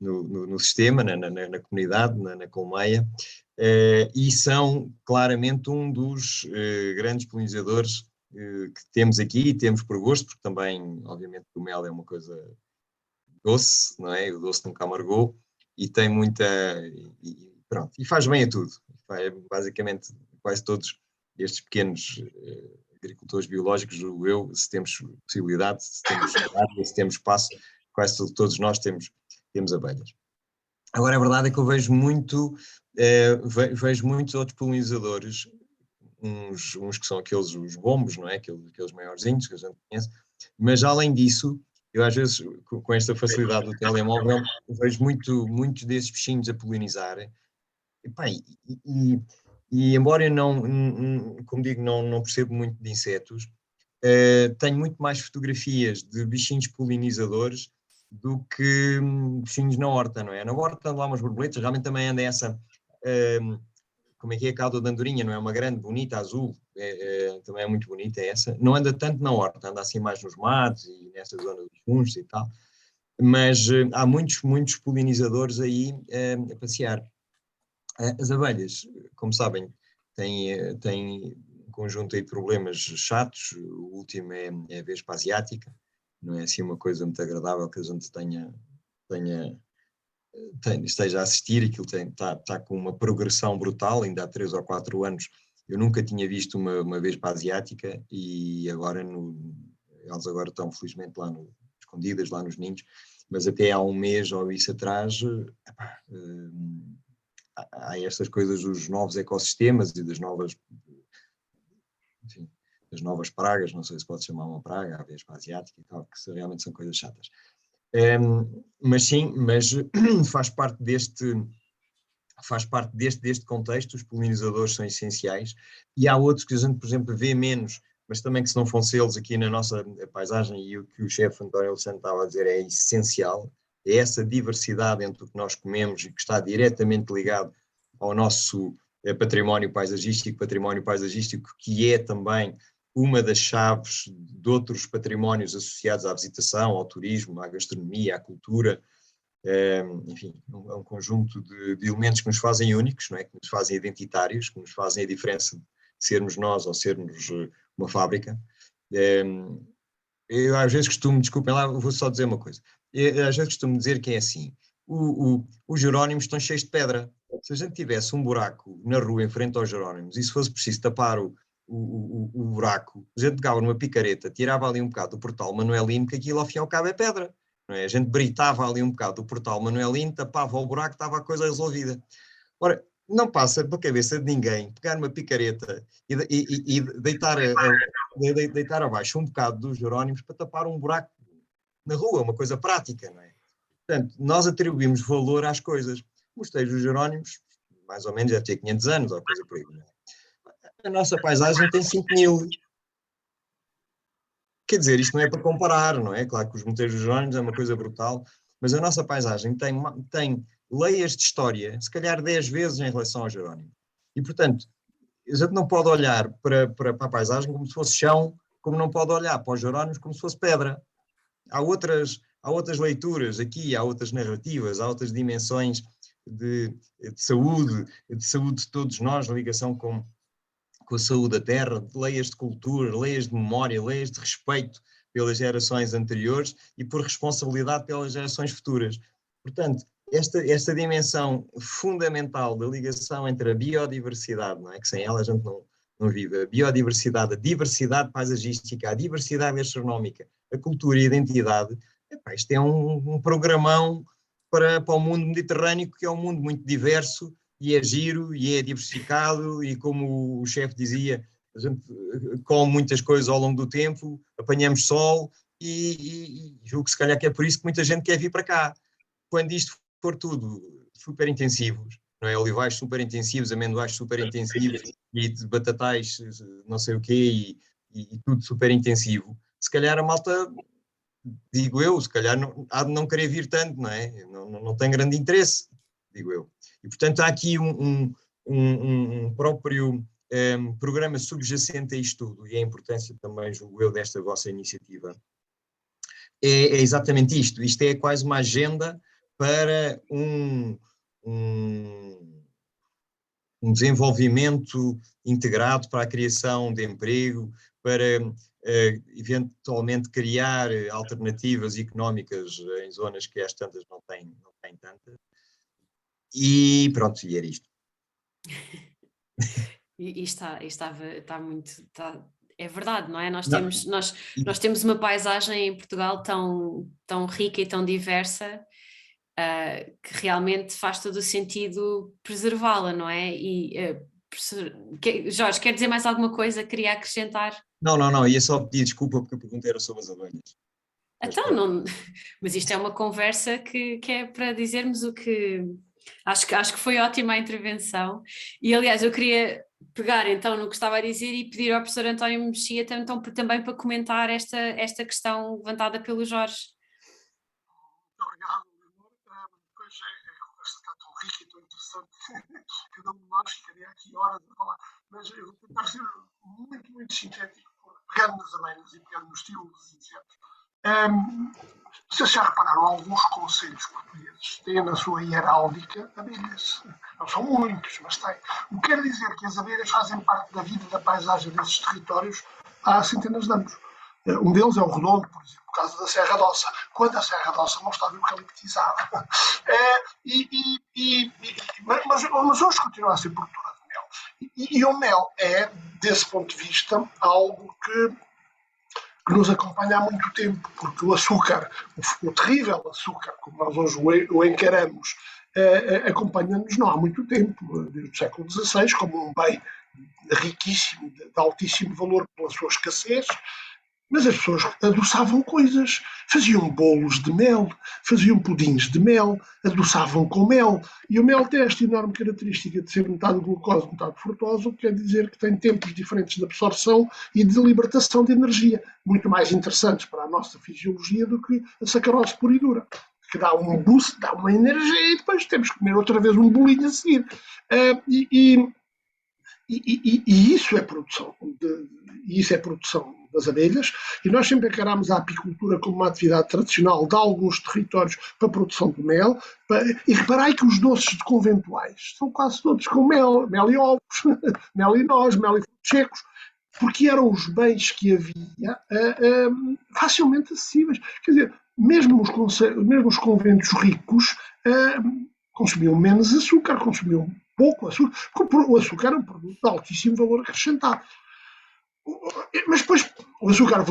no sistema, na comunidade, na colmeia, e são claramente um dos grandes polinizadores que temos aqui e temos por gosto, porque também, obviamente, o mel é uma coisa doce, não é? O doce nunca amargou e tem muita... pronto, e faz bem a tudo. Basicamente, quase todos estes pequenos agricultores biológicos, se temos possibilidade, se temos área, se temos espaço, quase todos nós temos abelhas. Agora, a verdade é que eu vejo muitos outros polinizadores, uns que são os bombos, não é? Aqueles maiorzinhos que a gente conhece, mas além disso, eu às vezes, com esta facilidade do telemóvel, vejo muitos desses bichinhos a polinizar, e E embora eu não, como digo, não percebo muito de insetos, tenho muito mais fotografias de bichinhos polinizadores do que bichinhos na horta, não é? Na horta andam lá umas borboletas, realmente também anda essa, como é que é a cauda da andorinha, não é? Uma grande, bonita, azul, também é muito bonita essa. Não anda tanto na horta, anda assim mais nos matos e nessa zona dos fundos e tal. Mas há muitos polinizadores aí a passear. As abelhas, como sabem, têm um conjunto aí de problemas chatos. O último é a vespa asiática. Não é assim uma coisa muito agradável que a gente esteja a assistir. Aquilo está com uma progressão brutal. Ainda há 3 ou 4 anos eu nunca tinha visto uma vespa asiática e agora elas agora estão felizmente lá escondidas lá nos ninhos, mas até há um mês ou isso atrás há estas coisas dos novos ecossistemas e das novas, enfim, das novas pragas, não sei se pode chamar uma praga, a vespa asiática e tal, que realmente são coisas chatas. Mas sim, faz parte deste contexto. Os polinizadores são essenciais e há outros que a gente, por exemplo, vê menos, mas também que se não fossem eles aqui na nossa paisagem, e o que o chefe António Alexandre estava a dizer é essencial, é essa diversidade entre o que nós comemos e que está diretamente ligado ao nosso património paisagístico, que é também uma das chaves de outros patrimónios associados à visitação, ao turismo, à gastronomia, à cultura. Enfim, é um conjunto de elementos que nos fazem únicos, não é? Que nos fazem identitários, que nos fazem a diferença de sermos nós ou sermos uma fábrica. Eu às vezes costumo, desculpem lá, vou só dizer uma coisa. Às vezes costumo dizer que é assim, os Jerónimos estão cheios de pedra. Se a gente tivesse um buraco na rua em frente aos Jerónimos e se fosse preciso tapar o buraco, a gente pegava numa picareta, tirava ali um bocado do portal Manuelino, que aquilo ao fim e ao cabo é pedra. Não é? A gente britava ali um bocado do portal Manuelino, tapava o buraco, estava a coisa resolvida. Ora, não passa pela cabeça de ninguém pegar uma picareta e deitar abaixo um bocado dos Jerónimos para tapar um buraco na rua, uma coisa prática, não é? Portanto, nós atribuímos valor às coisas. O Mosteiro dos Jerónimos, mais ou menos, deve ter 500 anos, ou coisa por aí, não é? A nossa paisagem tem 5.000. Quer dizer, isto não é para comparar, não é? Claro que os Mosteiros dos Jerónimos é uma coisa brutal, mas a nossa paisagem tem leias de história, se calhar 10 vezes em relação ao Jerónimo. E, portanto, a gente não pode olhar para a paisagem como se fosse chão, como não pode olhar para os Jerónimos como se fosse pedra. Há outras leituras aqui, há outras narrativas, há outras dimensões de saúde de todos nós, na ligação com a saúde da terra, leias de cultura, leias de memória, leias de respeito pelas gerações anteriores e por responsabilidade pelas gerações futuras. Portanto, esta dimensão fundamental da ligação entre a biodiversidade, não é? Que sem ela a gente não vive, a biodiversidade, a diversidade paisagística, a diversidade gastronómica, a cultura e a identidade, isto é um programão para o mundo mediterrâneo, que é um mundo muito diverso, e é giro, e é diversificado, e como o chefe dizia, a gente come muitas coisas ao longo do tempo, apanhamos sol, e julgo que se calhar que é por isso que muita gente quer vir para cá. Quando isto for tudo super intensivos, não é? Olivais super intensivos, amendoais super intensivos, e batatais não sei o quê, e tudo super intensivo, se calhar a malta, digo eu, se calhar há de não querer vir tanto, não é? Não tem grande interesse, digo eu. E, portanto, há aqui um próprio programa subjacente a isto tudo, e a importância também, julgo eu, desta vossa iniciativa é exatamente isto. Isto é quase uma agenda para um desenvolvimento integrado, para a criação de emprego, para eventualmente criar alternativas económicas em zonas que às tantas não têm tantas. E pronto, e era isto. E está muito... é verdade, não é? Nós temos uma paisagem em Portugal tão rica e tão diversa que realmente faz todo o sentido preservá-la, não é? Jorge, quer dizer mais alguma coisa? Queria acrescentar? Não, ia só pedir desculpa porque a pergunta era sobre as abelhas. Então, mas isto é uma conversa que é para dizermos o que Acho que foi ótima a intervenção e aliás eu queria pegar então no que estava a dizer e pedir ao professor António Mexia então, também para comentar esta questão levantada pelo Jorge. Muito obrigado, Leonor. Depois a conversa está tão rica e tão interessante. Cada um de nós ficaria aqui horas a falar, mas eu vou tentar ser muito, muito sintético, pegando nas abelhas e pegando nos estilos e etc. Vocês já repararam, alguns concelhos portugueses têm na sua heráldica abelhas. Não são muitos, mas têm. O que quer dizer que as abelhas fazem parte da vida e da paisagem desses territórios há centenas de anos. Um deles é o redondo, por exemplo, por causa da Serra d'Ossa, quando a Serra d'Ossa não estava eucaliptizada. Mas hoje continua a ser produtora de mel. E o mel é, desse ponto de vista, algo que nos acompanha há muito tempo, porque o açúcar, o terrível açúcar, como nós hoje o encaramos, acompanha-nos não há muito tempo, desde o século XVI, como um bem riquíssimo, de altíssimo valor pela sua escassez, mas as pessoas adoçavam coisas, faziam bolos de mel, faziam pudins de mel, adoçavam com mel, e o mel tem esta enorme característica de ser metade glucose, metade frutose, o que quer dizer que tem tempos diferentes de absorção e de libertação de energia, muito mais interessantes para a nossa fisiologia do que a sacarose pura e dura, que dá um boost, dá uma energia e depois temos que comer outra vez um bolinho a seguir. E isso é produção, das abelhas, e nós sempre encaramos a apicultura como uma atividade tradicional de alguns territórios para a produção de mel, e reparai que os doces conventuais são quase todos com mel e ovos, mel e noz, mel e frutos secos, porque eram os bens que havia facilmente acessíveis. Quer dizer, mesmo os conventos ricos consumiam menos açúcar, consumiam pouco açúcar, porque o açúcar é um produto de altíssimo valor acrescentado. Mas depois o açúcar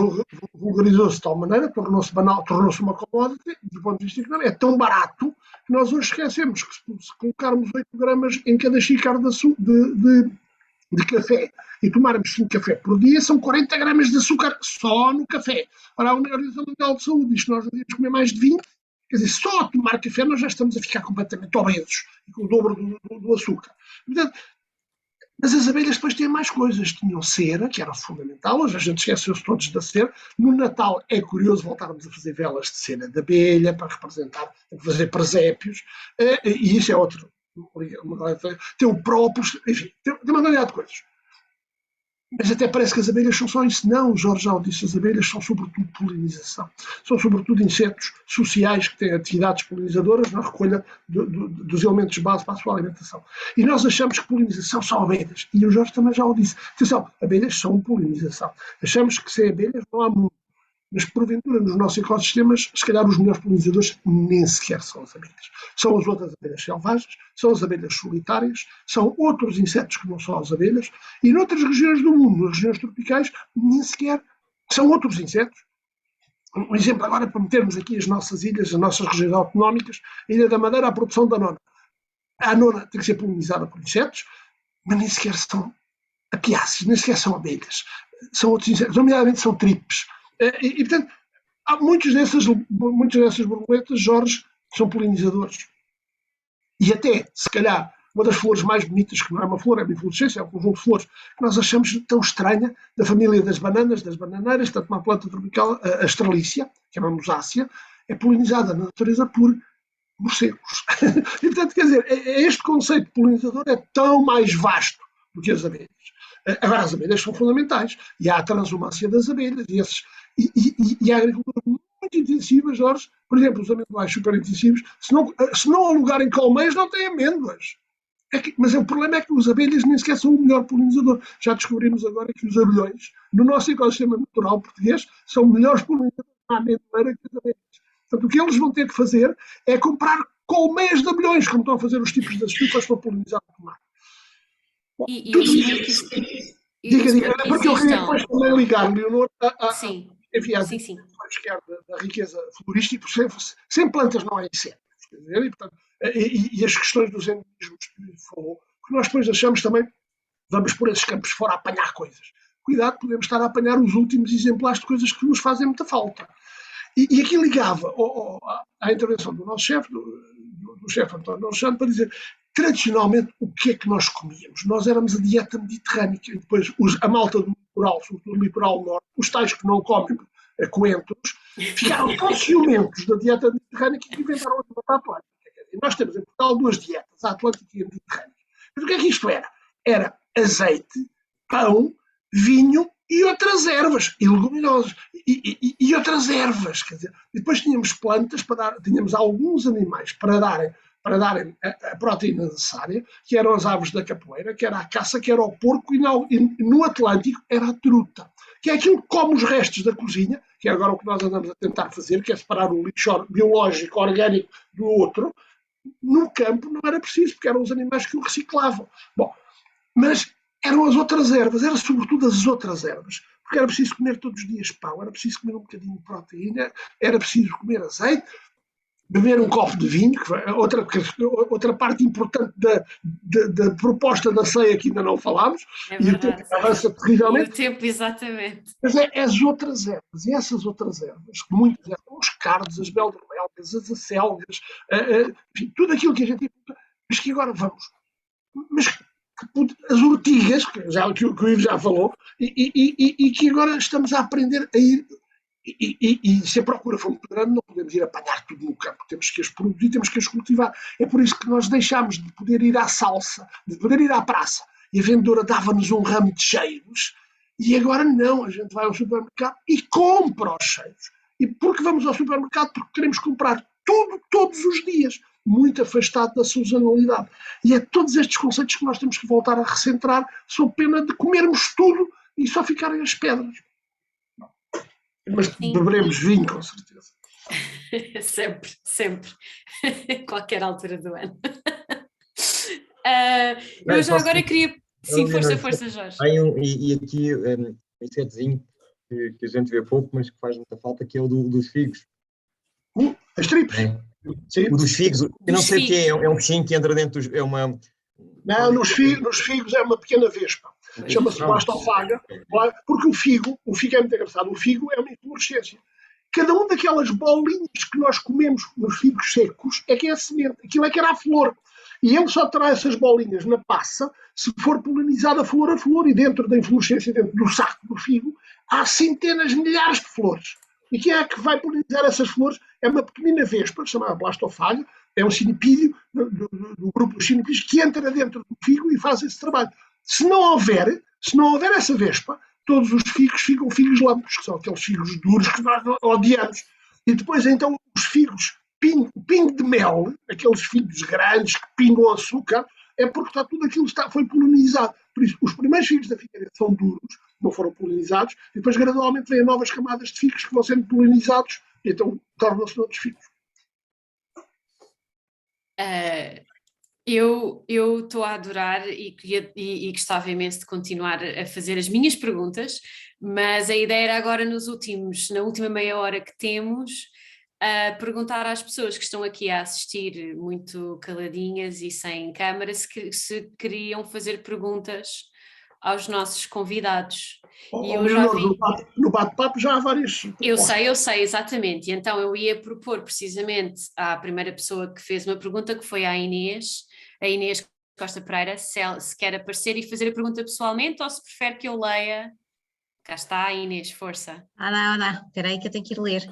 vulgarizou-se de tal maneira, tornou-se banal, tornou-se uma commodity, do ponto de vista económico, é tão barato que nós hoje esquecemos que se colocarmos 8 gramas em cada xícara de café e tomarmos 5 café por dia, são 40 gramas de açúcar só no café. Ora, a Organização Mundial de Saúde diz que nós devemos comer mais de 20, quer dizer, só a tomar café nós já estamos a ficar completamente obesos, com o dobro do açúcar. Portanto, mas as abelhas depois têm mais coisas. Tinham cera, que era fundamental, hoje a gente esqueceu-se todos da cera. No Natal é curioso voltarmos a fazer velas de cera de abelha para representar, para fazer presépios, e isso é outro. Tem o próprio, enfim, tem uma quantidade de coisas. Mas até parece que as abelhas são só isso. Não, o Jorge já o disse, as abelhas são sobretudo polinização. São sobretudo insetos sociais que têm atividades polinizadoras na recolha dos elementos base para a sua alimentação. E nós achamos que polinização são abelhas. E o Jorge também já o disse. Atenção, abelhas são polinização. Achamos que sem abelhas não há mundo. Mas, porventura, nos nossos ecossistemas, se calhar os melhores polinizadores nem sequer são as abelhas. São as outras abelhas selvagens, são as abelhas solitárias, são outros insetos que não são as abelhas, e noutras regiões do mundo, nas regiões tropicais, nem sequer são outros insetos. Um exemplo agora para metermos aqui as nossas ilhas, as nossas regiões autonómicas, a Ilha da Madeira, a produção da nona. A nona tem que ser polinizada por insetos, mas nem sequer são apiáceas, nem sequer são abelhas. São outros insetos, nomeadamente são tripes. E, portanto, há muitas dessas borboletas, Jorge, são polinizadores. E até, se calhar, uma das flores mais bonitas, que não é uma flor, é uma inflorescência, é um conjunto de flores, que nós achamos tão estranha, da família das bananas, das bananeiras, tanto uma planta tropical, a estrelícia, que é uma musácea, é polinizada na natureza por morcegos. E, portanto, quer dizer, este conceito de polinizador é tão mais vasto do que as abelhas. Agora, as abelhas são fundamentais. E há a transumância das abelhas. E a agricultura muito intensiva, Jorge, por exemplo, os amendoais super intensivos, se não alugarem colmeias, não têm amêndoas. Mas o problema é que os abelhas nem sequer são o melhor polinizador. Já descobrimos agora que os abelhões, no nosso ecossistema natural português, são melhores polinizadores na amendoeira que as abelhas. Portanto, o que eles vão ter que fazer é comprar colmeias de abelhões, como estão a fazer os tipos das estufas para polinizar o tomate. Diga, porque eu queria depois também ligar, Leonor, enfim, da riqueza florística, sem plantas não há insetos. E as questões dos endemismos que falou, que nós depois achamos também, vamos por esses campos fora a apanhar coisas. Cuidado, podemos estar a apanhar os últimos exemplares de coisas que nos fazem muita falta. E aqui ligava à intervenção do nosso chefe, do chefe António Alexandre para dizer, tradicionalmente, o que é que nós comíamos? Nós éramos a dieta mediterrânica, e depois a malta do litoral, sobretudo do litoral norte, os tais que não comem coentros, ficaram tão ciumentos da dieta mediterrânica que inventaram a dieta atlântica. E nós temos em Portugal 2 dietas, a atlântica e a mediterrânea. Mas o que é que isto era? Era azeite, pão, vinho e outras ervas, e leguminosas, e outras ervas. Quer dizer, e depois tínhamos plantas, tínhamos alguns animais para darem a proteína necessária, que eram as aves da capoeira, que era a caça, que era o porco, e no Atlântico era a truta, que é aquilo que come os restos da cozinha, que é agora o que nós andamos a tentar fazer, que é separar o lixo biológico, orgânico, do outro. No campo não era preciso, porque eram os animais que o reciclavam. Bom, mas eram as outras ervas, era sobretudo as outras ervas, porque era preciso comer todos os dias pão, era preciso comer um bocadinho de proteína, era preciso comer azeite, beber um copo de vinho, que foi outra parte importante da proposta da ceia que ainda não falámos, e o tempo avança terrivelmente. E o tempo, exatamente. Mas as outras ervas, e essas outras ervas, muitas ervas, os cardos, as beldromelgas, as acelgas, enfim, tudo aquilo que a gente... Mas que agora vamos... Mas as urtigas, que o Ivo já falou, e que agora estamos a aprender a ir... E se a procura for muito grande, não podemos ir apanhar tudo no campo, temos que as produzir, temos que as cultivar. É por isso que nós deixámos de poder ir à salsa, de poder ir à praça, e a vendedora dava-nos um ramo de cheiros, e agora não, a gente vai ao supermercado e compra os cheiros. E por que vamos ao supermercado? Porque queremos comprar tudo, todos os dias, muito afastado da sazonalidade. E é todos estes conceitos que nós temos que voltar a recentrar, sob pena de comermos tudo e só ficarem as pedras. Mas beberemos vinho, com certeza. Sempre, sempre. Qualquer altura do ano. Eu já agora queria... Sim, força, Jorge. E aqui um insetzinho que a gente vê pouco, mas que faz muita falta, que é o dos figos. As tripes. Sim. O dos figos. Eu não sei o que é um bichinho que entra dentro dos... Não, nos figos é uma pequena vespa. Chama-se blastofaga, porque o figo é muito engraçado. O figo é uma inflorescência. Cada uma daquelas bolinhas que nós comemos nos figos secos é que é a semente. Aquilo é que era a flor. E ele só terá essas bolinhas na passa se for polinizada flor a flor. E dentro da inflorescência, dentro do saco do figo, há centenas, milhares de flores. E quem é que vai polinizar essas flores? É uma pequenina vespa, chamada blastofaga, é um cinipídeo do grupo dos cinipídeos que entra dentro do figo e faz esse trabalho. Se não houver essa vespa, todos os figos ficam figos lâmpados, que são aqueles figos duros que nós odiamos. E depois, então, os figos, pingo de mel, aqueles figos grandes que pingam açúcar, é porque está tudo aquilo foi polinizado. Por isso, os primeiros figos da figueira são duros, não foram polinizados, e depois gradualmente vêm novas camadas de figos que vão sendo polinizados, e então tornam-se outros figos. Eu estou a adorar e gostava imenso de continuar a fazer as minhas perguntas, mas a ideia era agora na última meia hora que temos, perguntar às pessoas que estão aqui a assistir muito caladinhas e sem câmara se queriam fazer perguntas aos nossos convidados. E eu já vi... No bate-papo já há várias... Eu sei, exatamente. E então eu ia propor precisamente à primeira pessoa que fez uma pergunta, que foi a Inês Costa Pereira, se quer aparecer e fazer a pergunta pessoalmente ou se prefere que eu leia. Cá está, Inês, força. Olá, espera aí que eu tenho que ir ler.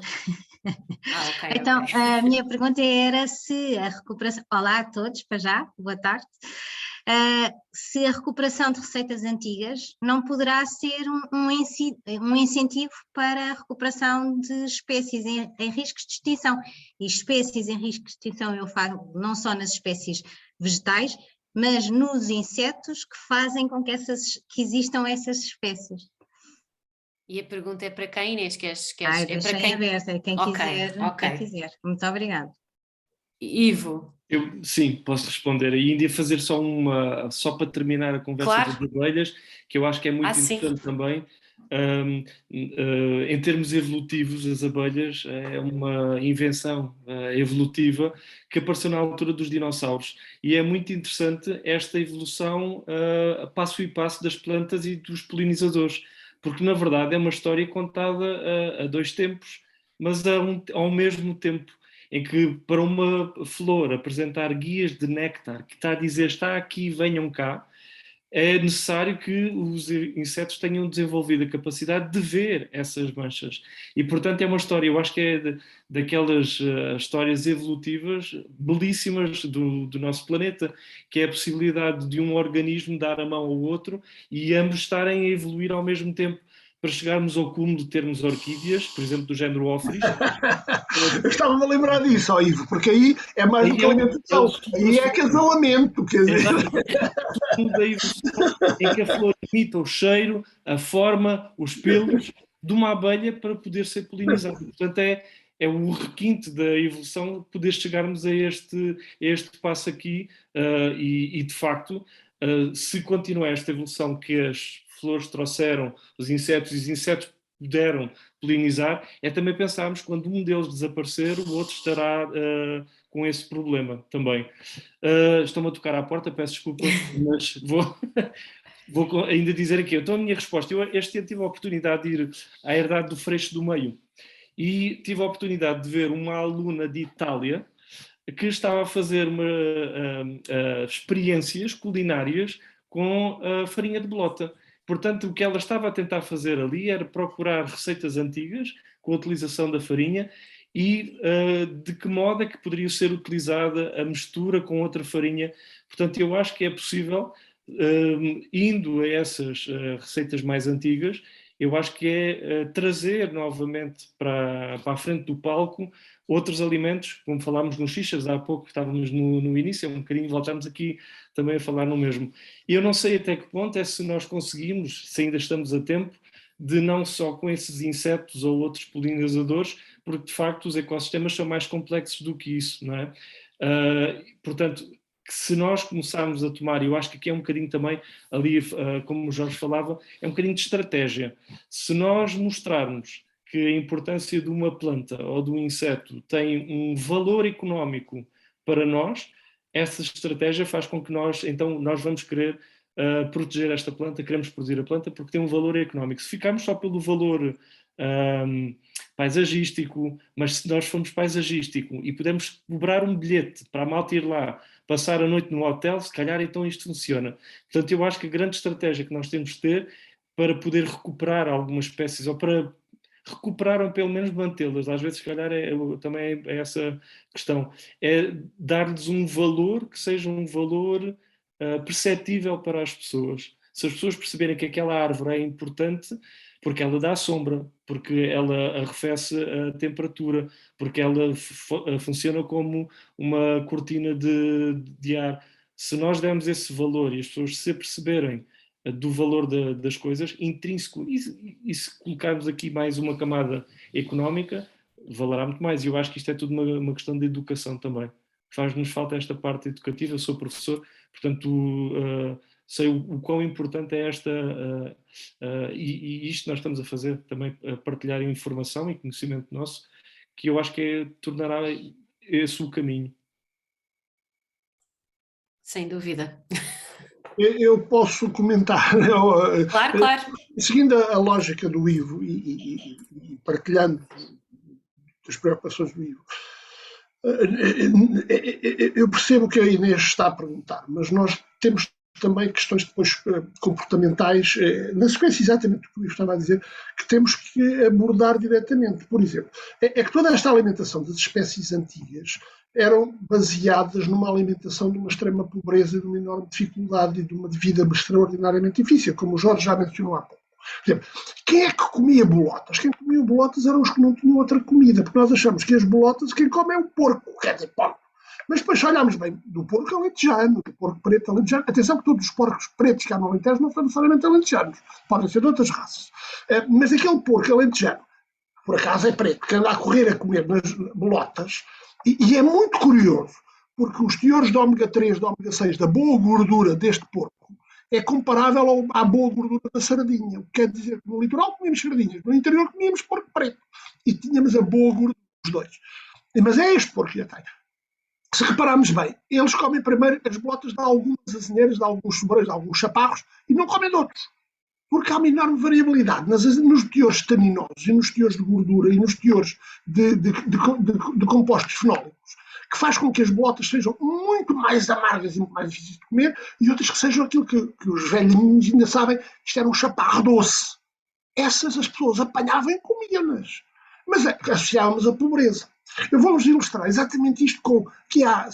Okay, então, okay. A minha pergunta era se a recuperação... Olá a todos, para já, boa tarde. Se a recuperação de receitas antigas não poderá ser um incentivo para a recuperação de espécies em riscos de extinção. E espécies em risco de extinção eu falo não só nas espécies vegetais, mas nos insetos que fazem com que existam essas espécies. E a pergunta é para quem, Inês? É para quem aberta, quem quiser. Muito obrigada. Ivo. Sim, posso responder. E ainda ia fazer só para terminar a conversa das abelhas, que eu acho que é muito interessante também. Em termos evolutivos, as abelhas é uma invenção evolutiva que apareceu na altura dos dinossauros. E é muito interessante esta evolução passo a passo das plantas e dos polinizadores, porque na verdade é uma história contada a dois tempos, mas ao mesmo tempo. em que para uma flor apresentar guias de néctar, que está a dizer está aqui, venham cá, é necessário que os insetos tenham desenvolvido a capacidade de ver essas manchas. E, portanto, é uma história, eu acho que é daquelas histórias evolutivas belíssimas do nosso planeta, que é a possibilidade de um organismo dar a mão ao outro e ambos estarem a evoluir ao mesmo tempo, para chegarmos ao cúmulo de termos orquídeas, por exemplo, do género Ophrys. Eu estava-me a lembrar disso, ó, Ivo, porque aí é mais do que alimentação, aí é acasalamento, quer dizer. Da evolução, em que a flor imita o cheiro, a forma, os pelos de uma abelha para poder ser polinizada. Portanto, é o requinte da evolução poder chegarmos a este passo aqui e de facto, se continuar esta evolução que as flores trouxeram, os insetos, e os insetos puderam polinizar, é também pensarmos que quando um deles desaparecer, o outro estará com esse problema também. Estou-me a tocar à porta, peço desculpa, mas vou ainda dizer aqui. Então, a minha resposta, este ano tive a oportunidade de ir à herdade do Freixo do Meio e tive a oportunidade de ver uma aluna de Itália que estava a fazer experiências culinárias com a farinha de bolota. Portanto, o que ela estava a tentar fazer ali era procurar receitas antigas com a utilização da farinha e de que modo é que poderia ser utilizada a mistura com outra farinha. Portanto, eu acho que é possível, indo a essas receitas mais antigas, eu acho que é trazer novamente para a frente do palco outros alimentos, como falámos nos xixas há pouco, estávamos no início, um bocadinho, voltamos aqui também a falar no mesmo. E eu não sei até que ponto é se nós conseguimos, se ainda estamos a tempo, de não só com esses insetos ou outros polinizadores, porque de facto os ecossistemas são mais complexos do que isso, não é? Portanto, se nós começarmos a tomar, eu acho que aqui é um bocadinho também, ali, como o Jorge falava, é um bocadinho de estratégia. Se nós mostrarmos que a importância de uma planta ou de um inseto tem um valor económico para nós, essa estratégia faz com que nós vamos querer proteger esta planta, queremos produzir a planta porque tem um valor económico. Se ficarmos só pelo valor paisagístico, mas se nós formos paisagístico e pudermos cobrar um bilhete para a malta ir lá, passar a noite no hotel, se calhar então isto funciona. Portanto, eu acho que a grande estratégia que nós temos de ter para poder recuperar algumas espécies, ou para recuperar ou pelo menos mantê-las, às vezes se calhar também é essa questão, é dar-lhes um valor que seja um valor perceptível para as pessoas. Se as pessoas perceberem que aquela árvore é importante, porque ela dá sombra, porque ela arrefece a temperatura, porque ela funciona como uma cortina de ar. Se nós dermos esse valor e as pessoas se perceberem do valor das coisas, intrínseco, e se colocarmos aqui mais uma camada económica, valerá muito mais. E eu acho que isto é tudo uma questão de educação também. Faz-nos falta esta parte educativa, eu sou professor, portanto sei o quão importante é esta, e isto nós estamos a fazer também, a partilhar informação e conhecimento nosso, que eu acho que tornará esse o caminho. Sem dúvida. Eu posso comentar. Claro, claro. Seguindo a lógica do Ivo e partilhando as preocupações do Ivo, eu percebo o que a Inês está a perguntar, mas nós temos também questões depois comportamentais, na sequência exatamente do que o Ivo estava a dizer, que temos que abordar diretamente. Por exemplo, é que toda esta alimentação das espécies antigas eram baseadas numa alimentação de uma extrema pobreza e de uma enorme dificuldade e de uma vida extraordinariamente difícil, como o Jorge já mencionou há pouco. Por exemplo, quem é que comia bolotas? Quem comia bolotas eram os que não tinham outra comida, porque nós achamos que as bolotas, quem come é o porco, quer dizer, porco. Mas depois, se olharmos bem, do porco alentejano, do porco preto alentejano, atenção que todos os porcos pretos que há no Alentejo não são necessariamente alentejanos, podem ser de outras raças. Mas aquele porco alentejano, por acaso é preto, que anda a correr a comer nas bolotas, e é muito curioso, porque os teores de ômega 3, de ômega 6, da boa gordura deste porco, é comparável à boa gordura da sardinha. O que quer dizer que no litoral comíamos sardinhas, no interior comíamos porco preto. E tínhamos a boa gordura dos dois. Mas é este porco que já tem. Se repararmos bem, eles comem primeiro as bolotas de algumas azinheiras, de alguns sobreiros, de alguns chaparros, e não comem de outros. porque há uma enorme variabilidade nos teores taninosos e nos teores de gordura e nos teores de compostos fenólicos, que faz com que as bolotas sejam muito mais amargas e muito mais difíceis de comer, e outras que sejam aquilo que os velhinhos ainda sabem, isto era um chaparro doce. Essas as pessoas apanhavam e comiam-nas, mas associávamos a pobreza. Eu vou-vos ilustrar exatamente isto com que há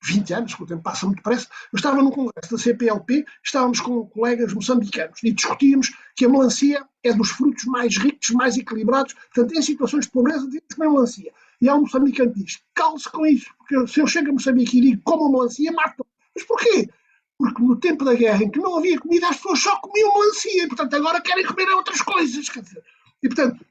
20 anos, que o tempo passa muito depressa, eu estava num congresso da CPLP, estávamos com colegas moçambicanos e discutíamos que a melancia é dos frutos mais ricos, mais equilibrados, portanto, em situações de pobreza, devemos comer melancia. E há um moçambicano que diz, cale-se com isso, porque se eu chego a Moçambique e digo como a melancia, matam. Mas porquê? Porque no tempo da guerra, em que não havia comida, as pessoas só comiam melancia, e portanto agora querem comer outras coisas. Quer dizer, e portanto,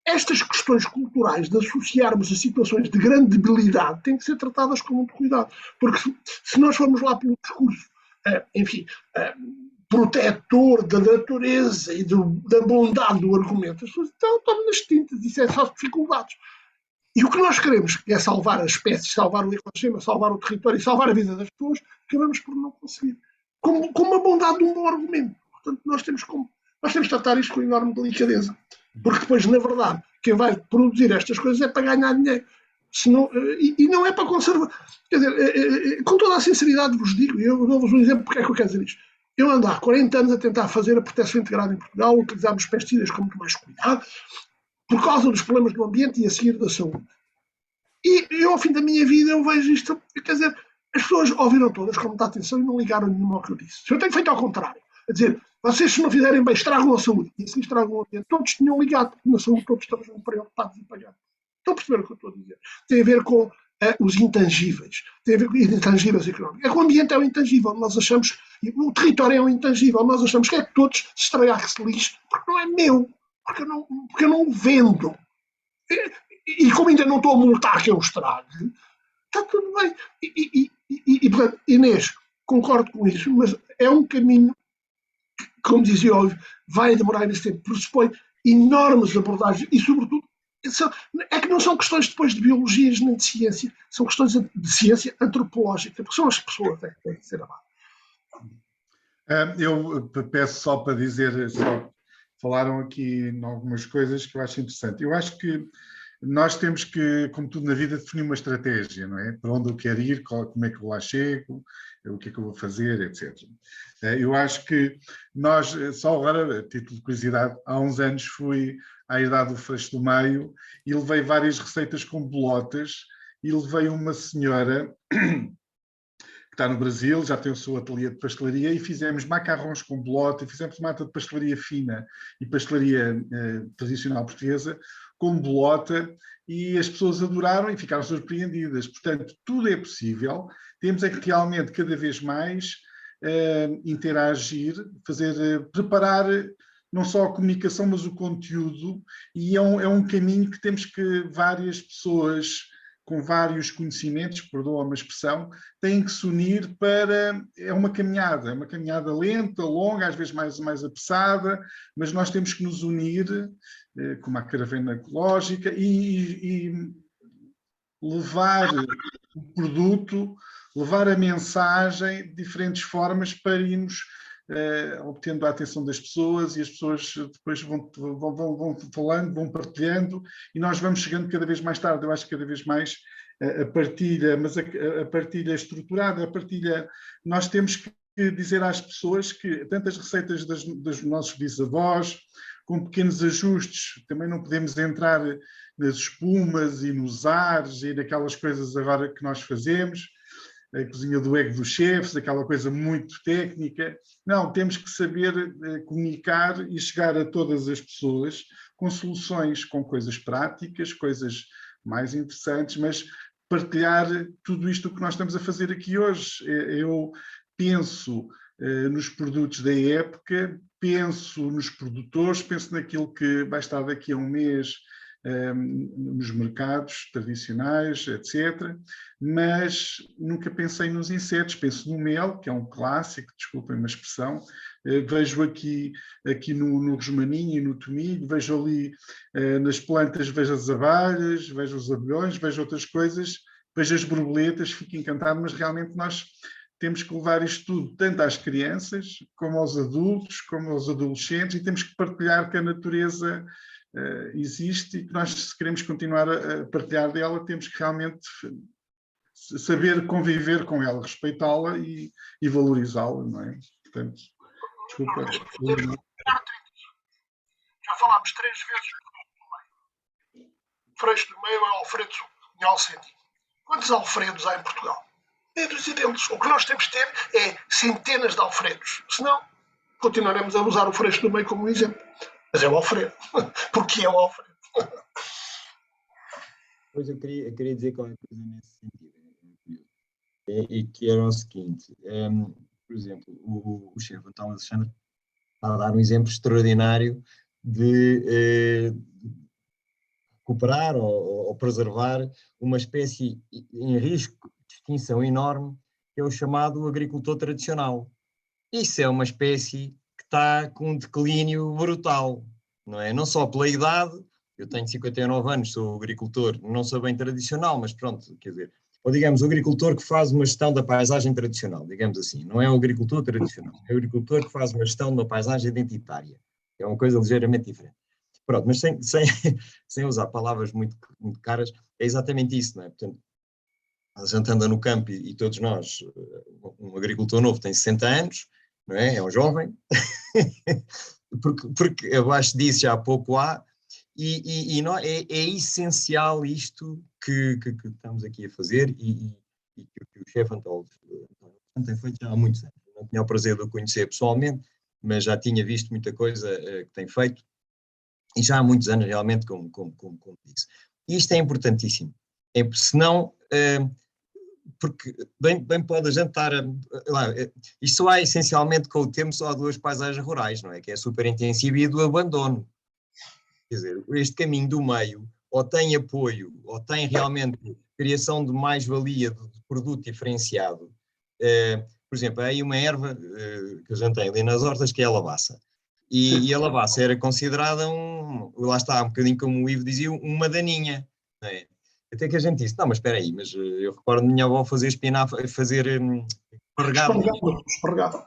estas questões culturais de associarmos a situações de grande debilidade têm que ser tratadas com muito cuidado, porque se nós formos lá pelo discurso, protetor da natureza e da bondade do argumento, as pessoas estão nas tintas, isso é só dificuldades. E o que nós queremos é salvar as espécies, salvar o ecossistema, salvar o território e salvar a vida das pessoas, acabamos por não conseguir. Com a bondade de um bom argumento. Portanto, nós temos de tratar isto com enorme delicadeza. Porque depois, na verdade, quem vai produzir estas coisas é para ganhar dinheiro. Senão, e não é para conservar. Quer dizer, com toda a sinceridade vos digo, e eu dou-vos um exemplo porque é que eu quero dizer isto. Eu ando há 40 anos a tentar fazer a proteção integrada em Portugal, utilizarmos pesticidas com muito mais cuidado, por causa dos problemas do ambiente e a seguir da saúde. E eu, ao fim da minha vida, eu vejo isto, quer dizer, as pessoas ouviram todas com muita atenção e não ligaram nenhuma ao que eu disse. Eu tenho feito ao contrário, a dizer, vocês se não fizerem bem, estragam a saúde, e assim estragam o ambiente. Todos tinham ligado, porque na saúde todos estamos muito preocupados e pagados. Estão a perceber o que eu estou a dizer? Tem a ver com os intangíveis, tem a ver com intangíveis económicos. O ambiente é o intangível, nós achamos, o território é o intangível, nós achamos que é que todos se estragar que se lixe, porque não é meu, porque eu não o vendo. E como ainda não estou a multar que eu estrague, está tudo bem. Portanto, Inês, concordo com isso, mas é um caminho que, como dizia o Óbvio, vai demorar nesse tempo, pressupõe enormes abordagens e, sobretudo, é que não são questões depois de biologias nem de ciência, são questões de ciência antropológica, porque são as pessoas que têm que ser amadas. Eu peço só para dizer, falaram aqui em algumas coisas que eu acho interessante. Eu acho que nós temos que, como tudo na vida, definir uma estratégia, não é? Para onde eu quero ir, como é que eu lá chego, o que é que eu vou fazer, etc. Eu acho que nós, só agora, a título de curiosidade, há uns anos fui à Herdade do Freixo do Meio e levei várias receitas com bolotas e levei uma senhora que está no Brasil, já tem o seu ateliê de pastelaria, e fizemos macarrões com bolota, e fizemos mata de pastelaria fina e pastelaria tradicional portuguesa com bolota, e as pessoas adoraram e ficaram surpreendidas. Portanto, tudo é possível, temos é que realmente cada vez mais interagir, preparar não só a comunicação, mas o conteúdo, e é um caminho que temos que várias pessoas com vários conhecimentos, perdoa-me a expressão, têm que se unir para... É uma caminhada lenta, longa, às vezes mais apressada, mas nós temos que nos unir, como a caravana ecológica, e levar o produto, levar a mensagem de diferentes formas para irmos obtendo a atenção das pessoas, e as pessoas depois vão falando, vão partilhando, e nós vamos chegando cada vez mais tarde. Eu acho que cada vez mais a partilha, mas a partilha estruturada, a partilha, nós temos que dizer às pessoas que tantas receitas dos nossos bisavós, com pequenos ajustes, também não podemos entrar nas espumas e nos ares e naquelas coisas agora que nós fazemos, a cozinha do ego dos chefes, aquela coisa muito técnica. Não, temos que saber comunicar e chegar a todas as pessoas com soluções, com coisas práticas, coisas mais interessantes, mas partilhar tudo isto que nós estamos a fazer aqui hoje. Eu penso nos produtos da época, penso nos produtores, penso naquilo que vai estar daqui a um mês nos mercados tradicionais, etc. Mas nunca pensei nos insetos, penso no mel, que é um clássico, desculpem-me a expressão, vejo aqui no rosmaninho e no tomilho, vejo ali nas plantas, vejo as abelhas, vejo os abelhões, vejo outras coisas, vejo as borboletas, fico encantado, mas realmente nós temos que levar isto tudo tanto às crianças, como aos adultos, como aos adolescentes, e temos que partilhar que a natureza existe e que nós, se queremos continuar a partilhar dela, temos que realmente saber conviver com ela, respeitá-la e valorizá-la, não é? Portanto, desculpa. Já falámos 3 vezes do Freixo do Meio é Alfredo em Alcenti. Quantos Alfredos há em Portugal? Medos e dentes. O que nós temos de ter é centenas de Alfredos. Senão, continuaremos a usar o Freixo do Meio como um exemplo. Mas é o Alfredo. Porque é o Alfredo. Pois eu queria dizer qualquer coisa nesse sentido. E que era o seguinte, por exemplo, o chefe António Alexandre está a dar um exemplo extraordinário de recuperar ou preservar uma espécie em risco de extinção enorme, que é o chamado agricultor tradicional. Isso é uma espécie que está com um declínio brutal, não é? Não só pela idade, eu tenho 59 anos, sou agricultor, não sou bem tradicional, mas pronto, quer dizer, ou digamos, o agricultor que faz uma gestão da paisagem tradicional, digamos assim, não é o agricultor tradicional, é o agricultor que faz uma gestão de uma paisagem identitária, é uma coisa ligeiramente diferente. Pronto, mas sem usar palavras muito caras, é exatamente isso, não é? Portanto, a gente anda no campo e todos nós, um agricultor novo tem 60 anos, não é? É um jovem, porque abaixo disso já há pouco há, e não, é essencial isto que estamos aqui a fazer e que o chefe António tem feito já há muitos anos. Não tinha o prazer de o conhecer pessoalmente, mas já tinha visto muita coisa que tem feito, e já há muitos anos realmente, como disse. E isto é importantíssimo, senão... porque bem pode a gente estar isto só há essencialmente com o tempo só há 2 paisagens rurais, não é? Que é a superintensiva e a do abandono. Quer dizer, este caminho do meio ou tem apoio, ou tem realmente criação de mais-valia de produto diferenciado. Por exemplo, há aí uma erva que a gente tem ali nas hortas, que é a lavaça. E a lavaça era considerada lá está, um bocadinho como o Ivo dizia, uma daninha. Não é? Até que a gente disse, não, mas espera aí, mas eu recordo a minha avó fazer espinafre, fazer esparregado. Esparregado.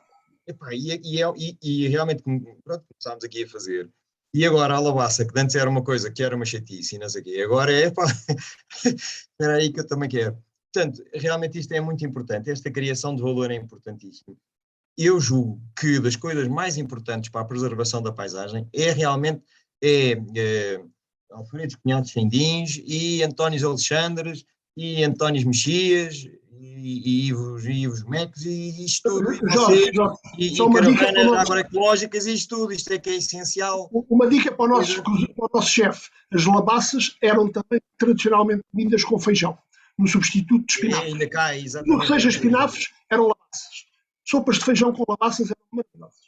E realmente, pronto, começámos aqui a fazer. E agora a lavaça, que antes era uma coisa que era uma chatice e não sei o quê, agora é, pá, espera aí que eu também quero. Portanto, realmente isto é muito importante, esta criação de valor é importantíssima. Eu julgo que das coisas mais importantes para a preservação da paisagem é realmente Alfredo Cunhados Sendins e Antónios Alexandres e Antónios Mexias e Ivos Mecos e isto tudo, e vocês, e caravanas agroecológicas, isto tudo, isto é que é essencial. Uma dica para o nosso chefe, as labaças eram também tradicionalmente comidas com feijão, no substituto de espinafres. Ainda cá, exatamente. Ou seja, espinafres eram labaças. Sopas de feijão com labaças eram maravilhosas.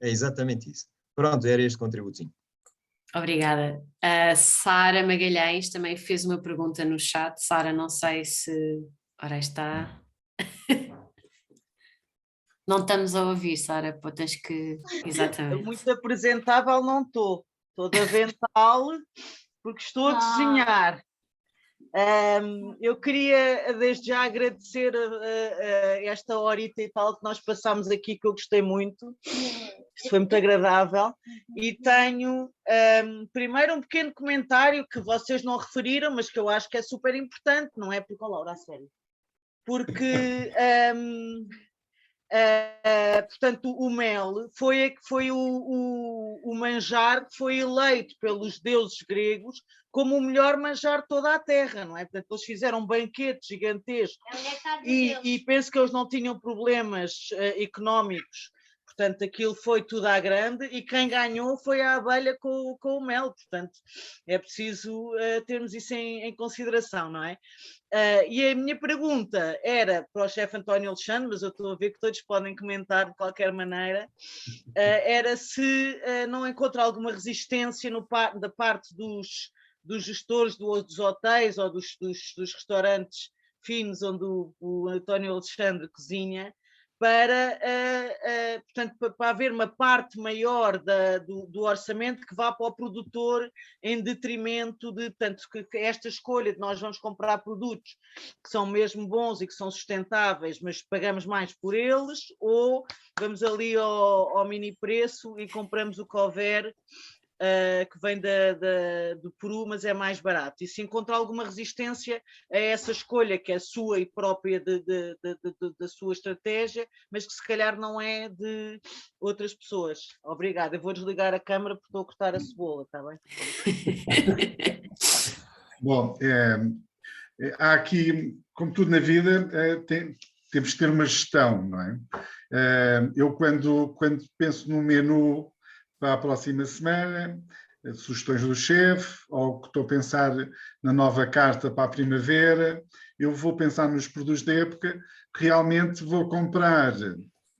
É exatamente isso. Pronto, era este contributinho. Obrigada. A Sara Magalhães também fez uma pergunta no chat. Sara, não sei se... Ora, está... Não estamos a ouvir, Sara, pô, tens que... Exatamente. Muito apresentável não estou. Estou de avental porque estou a cozinhar. Eu queria desde já agradecer esta horita e tal que nós passámos aqui, que eu gostei muito. Isto foi muito agradável. E tenho primeiro um pequeno comentário que vocês não referiram, mas que eu acho que é super importante, não é? Porque, Laura, a sério. Porque, portanto, o mel foi o manjar que foi eleito pelos deuses gregos como o melhor manjar de toda a terra, não é? Portanto, eles fizeram um banquete gigantesco e penso que eles não tinham problemas económicos. Portanto, aquilo foi tudo à grande e quem ganhou foi a abelha com o mel. Portanto, é preciso termos isso em consideração, não é? E a minha pergunta era para o chefe António Alexandre, mas eu estou a ver que todos podem comentar de qualquer maneira, era se não encontra alguma resistência da parte dos gestores dos hotéis ou dos restaurantes finos onde o António Alexandre cozinha, para, portanto, para haver uma parte maior do orçamento que vá para o produtor em detrimento de, portanto, que esta escolha de nós vamos comprar produtos que são mesmo bons e que são sustentáveis, mas pagamos mais por eles, ou vamos ali ao mini preço e compramos o que houver, que vem do Peru, mas é mais barato. E se encontrar alguma resistência a essa escolha, que é sua e própria da sua estratégia, mas que se calhar não é de outras pessoas. Obrigada. Eu vou desligar a câmara porque estou a cortar a cebola, está bem? Bom, há aqui, como tudo na vida, temos que ter uma gestão, não é? Eu, quando penso no menu para a próxima semana, sugestões do chefe, ou que estou a pensar na nova carta para a primavera, eu vou pensar nos produtos da época, realmente vou comprar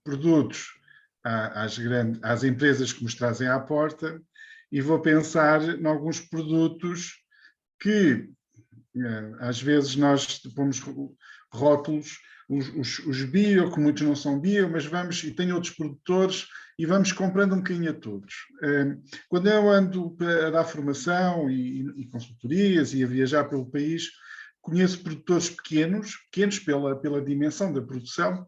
produtos às empresas que nos trazem à porta e vou pensar em alguns produtos que às vezes nós pomos rótulos, os bio, que muitos não são bio, mas vamos, e tem outros produtores, e vamos comprando um bocadinho a todos. Quando eu ando a dar formação e consultorias e a viajar pelo país, conheço produtores pequenos pela dimensão da produção,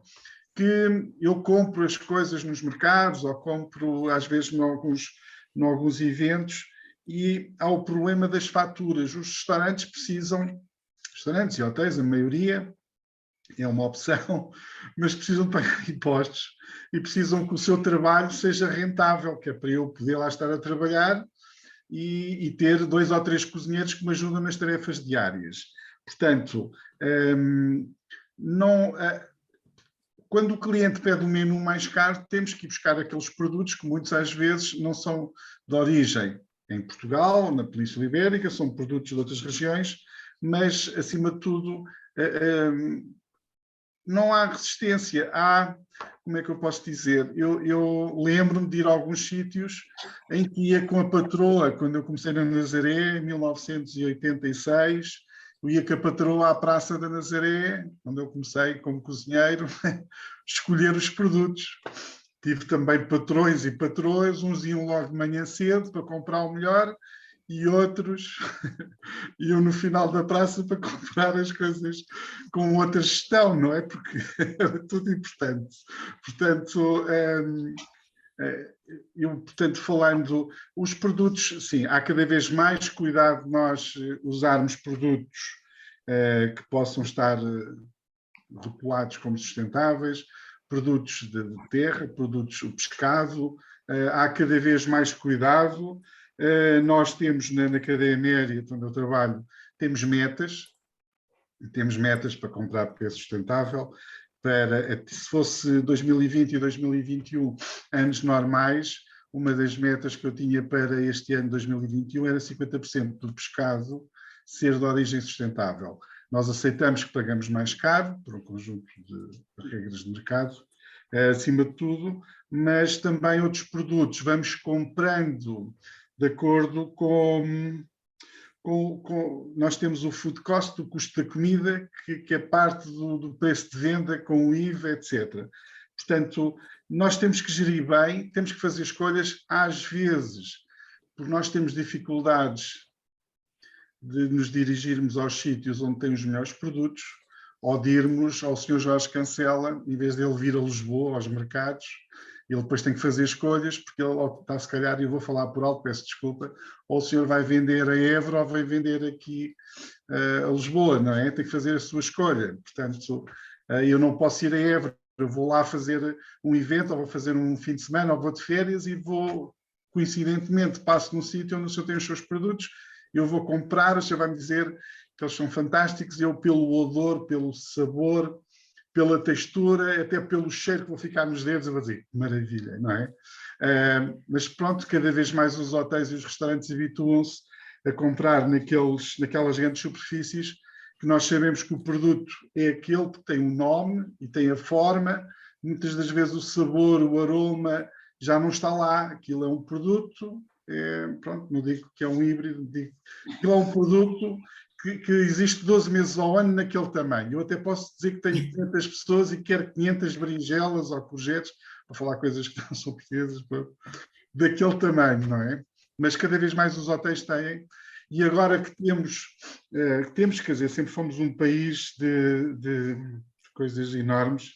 que eu compro as coisas nos mercados ou compro às vezes em alguns eventos, e há o problema das faturas. Os restaurantes restaurantes e hotéis, a maioria, é uma opção, mas precisam de pagar impostos e precisam que o seu trabalho seja rentável, que é para eu poder lá estar a trabalhar e ter 2 ou 3 cozinheiros que me ajudam nas tarefas diárias. Portanto, quando o cliente pede um menu mais caro, temos que ir buscar aqueles produtos que muitas às vezes não são de origem em Portugal, na Península Ibérica, são produtos de outras regiões, mas, acima de tudo, não há resistência. Como é que eu posso dizer? Eu lembro-me de ir a alguns sítios em que ia com a patroa, quando eu comecei na Nazaré, em 1986, eu ia com a patroa à Praça da Nazaré, quando eu comecei como cozinheiro, escolher os produtos. Tive também patrões e patroas, uns iam logo de manhã cedo para comprar o melhor e outros iam no final da praça para comprar as coisas com outra gestão, não é? Porque era tudo importante. Portanto, falando, os produtos, sim, há cada vez mais cuidado de nós usarmos produtos que possam estar rotulados como sustentáveis, produtos de terra, produtos do pescado, há cada vez mais cuidado. Nós temos na cadeia média, onde eu trabalho, temos metas para comprar porque é sustentável. Se fosse 2020 e 2021 anos normais, uma das metas que eu tinha para este ano 2021 era 50% do pescado ser de origem sustentável. Nós aceitamos que pagamos mais caro, por um conjunto de regras de mercado, acima de tudo, mas também outros produtos vamos comprando de acordo com nós temos o food cost, o custo da comida, que é parte do preço de venda, com o IVA, etc. Portanto, nós temos que gerir bem, temos que fazer escolhas, às vezes, porque nós temos dificuldades de nos dirigirmos aos sítios onde tem os melhores produtos, ou de irmos ao Sr. Jorge Cancela, em vez dele vir a Lisboa, aos mercados, ele depois tem que fazer escolhas, porque ele está, se calhar, e eu vou falar por alto, peço desculpa, ou o senhor vai vender a Évora ou vai vender aqui a Lisboa, não é? Tem que fazer a sua escolha. Portanto, eu não posso ir a Évora, eu vou lá fazer um evento, ou vou fazer um fim de semana, ou vou de férias e vou, coincidentemente, passo num sítio onde o senhor tem os seus produtos, eu vou comprar, o senhor vai me dizer que eles são fantásticos, eu pelo odor, pelo sabor, pela textura, até pelo cheiro que vou ficar nos dedos, eu vou dizer, maravilha, não é? Mas pronto, cada vez mais os hotéis e os restaurantes habituam-se a comprar naquelas grandes superfícies, que nós sabemos que o produto é aquele que tem o nome e tem a forma, muitas das vezes o sabor, o aroma já não está lá, aquilo é um produto, pronto, não digo que é um híbrido, digo que é um produto que existe 12 meses ao ano naquele tamanho. Eu até posso dizer que tenho 500 pessoas e quero 500 berinjelas ou courgettes, para falar coisas que não são portuguesas, daquele tamanho, não é? Mas cada vez mais os hotéis têm. E agora que temos, quer dizer, sempre fomos um país de coisas enormes,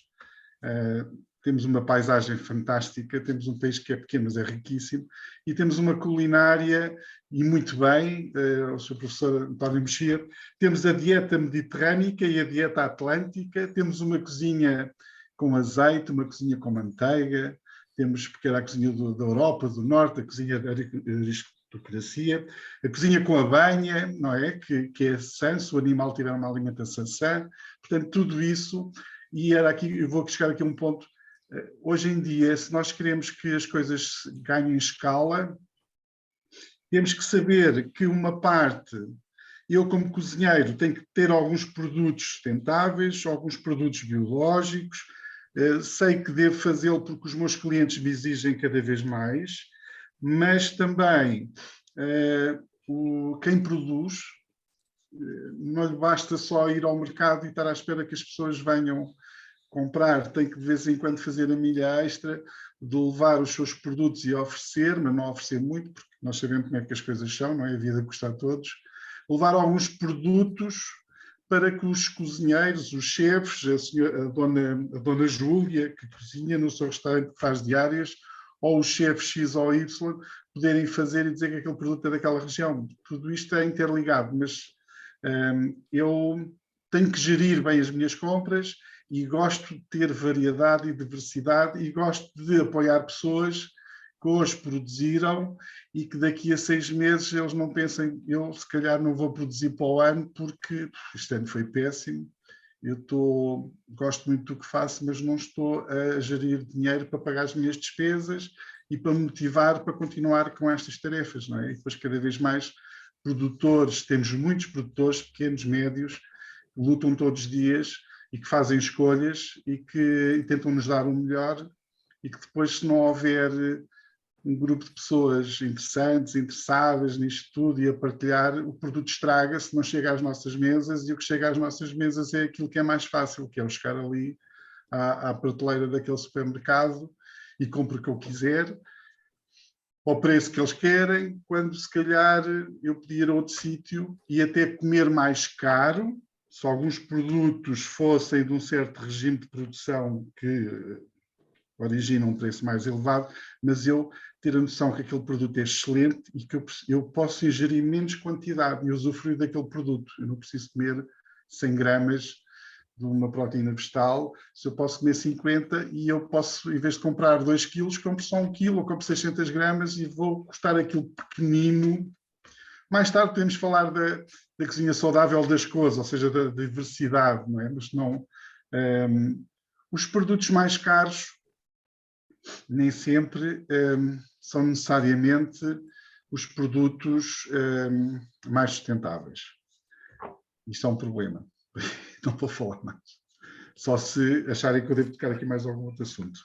temos uma paisagem fantástica, temos um país que é pequeno, mas é riquíssimo, e temos uma culinária, e muito bem, o Sr. Professor António Mexia, temos a dieta mediterrânica e a dieta atlântica, temos uma cozinha com azeite, uma cozinha com manteiga, temos, porque era a cozinha da Europa, do Norte, a cozinha da aristocracia, a cozinha com a banha, não é? Que é sã, se o animal tiver uma alimentação sã, portanto, tudo isso, e era aqui, eu vou chegar aqui a um ponto. Hoje em dia, se nós queremos que as coisas ganhem escala, temos que saber que uma parte, eu como cozinheiro tenho que ter alguns produtos sustentáveis, alguns produtos biológicos, sei que devo fazê-lo porque os meus clientes me exigem cada vez mais, mas também quem produz, não lhe basta só ir ao mercado e estar à espera que as pessoas venham comprar, tem que de vez em quando fazer a milha extra de levar os seus produtos e oferecer, mas não oferecer muito, porque nós sabemos como é que as coisas são, não é? A vida custa a todos. Levar alguns produtos para que os cozinheiros, os chefes, a dona Júlia, que cozinha no seu restaurante, que faz diárias, ou o chefe X ou Y, poderem fazer e dizer que aquele produto é daquela região. Tudo isto é interligado, mas eu tenho que gerir bem as minhas compras e gosto de ter variedade e diversidade e gosto de apoiar pessoas que hoje produziram e que daqui a 6 meses eles não pensem, eu se calhar não vou produzir para o ano porque este ano foi péssimo, gosto muito do que faço, mas não estou a gerir dinheiro para pagar as minhas despesas e para me motivar para continuar com estas tarefas, não é? E depois cada vez mais produtores, temos muitos produtores, pequenos, médios, que lutam todos os dias e que fazem escolhas e que tentam nos dar o melhor e que depois, se não houver um grupo de pessoas interessantes, interessadas nisto tudo e a partilhar, o produto estraga-se, não chega às nossas mesas e o que chega às nossas mesas é aquilo que é mais fácil, que é eu chegar ali à prateleira daquele supermercado e compro o que eu quiser, ao preço que eles querem, quando se calhar eu podia ir a outro sítio e até comer mais caro, se alguns produtos fossem de um certo regime de produção que origina um preço mais elevado, mas eu ter a noção que aquele produto é excelente e que eu posso ingerir menos quantidade e usufruir daquele produto. Eu não preciso comer 100 gramas de uma proteína vegetal, se eu posso comer 50 e eu posso, em vez de comprar 2 quilos, compro só 1 quilo ou compro 600 gramas e vou custar aquilo pequenino. Mais tarde podemos falar da cozinha saudável das coisas, ou seja, da diversidade, não é? Mas não... os produtos mais caros nem sempre são necessariamente os produtos mais sustentáveis. Isto é um problema. Não vou falar mais. Só se acharem que eu devo tocar aqui mais algum outro assunto.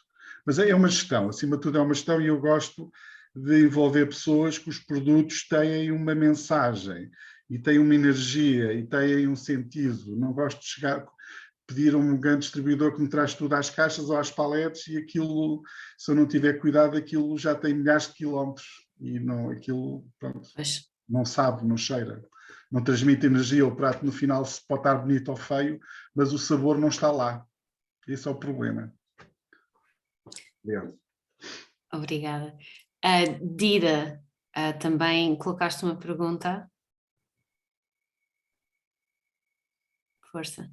Mas é uma gestão, acima de tudo é uma gestão e eu gosto de envolver pessoas que os produtos têm uma mensagem e têm uma energia e têm um sentido. Não gosto de pedir a um grande distribuidor que me traz tudo às caixas ou às paletes e aquilo, se eu não tiver cuidado, aquilo já tem milhares de quilómetros e não, aquilo, pronto, não sabe, não cheira. Não transmite energia, o prato no final se pode estar bonito ou feio, mas o sabor não está lá. Esse é o problema. Obrigado. Obrigada. Dida, também colocaste uma pergunta? Força.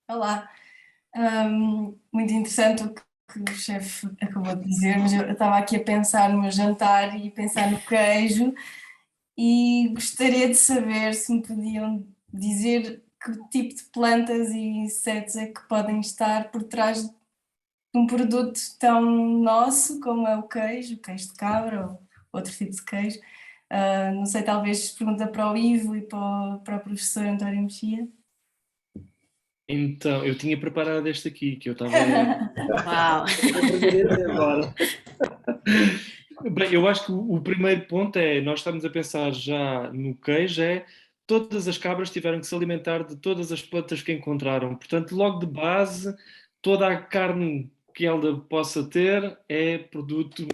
Olá. Muito interessante o que o chefe acabou de dizer, mas eu estava aqui a pensar no meu jantar e pensar no queijo e gostaria de saber se me podiam dizer que tipo de plantas e insetos é que podem estar por trás de um produto tão nosso como é o queijo de cabra ou outro tipo de queijo. Não sei, talvez pergunta para o Ivo e para o professor António Mexia. Então, eu tinha preparado este aqui, que eu estava Uau! agora. Bem, eu acho que o primeiro ponto é, nós estamos a pensar já no queijo, todas as cabras tiveram que se alimentar de todas as plantas que encontraram. Portanto, logo de base, toda a carne que ela possa ter é produto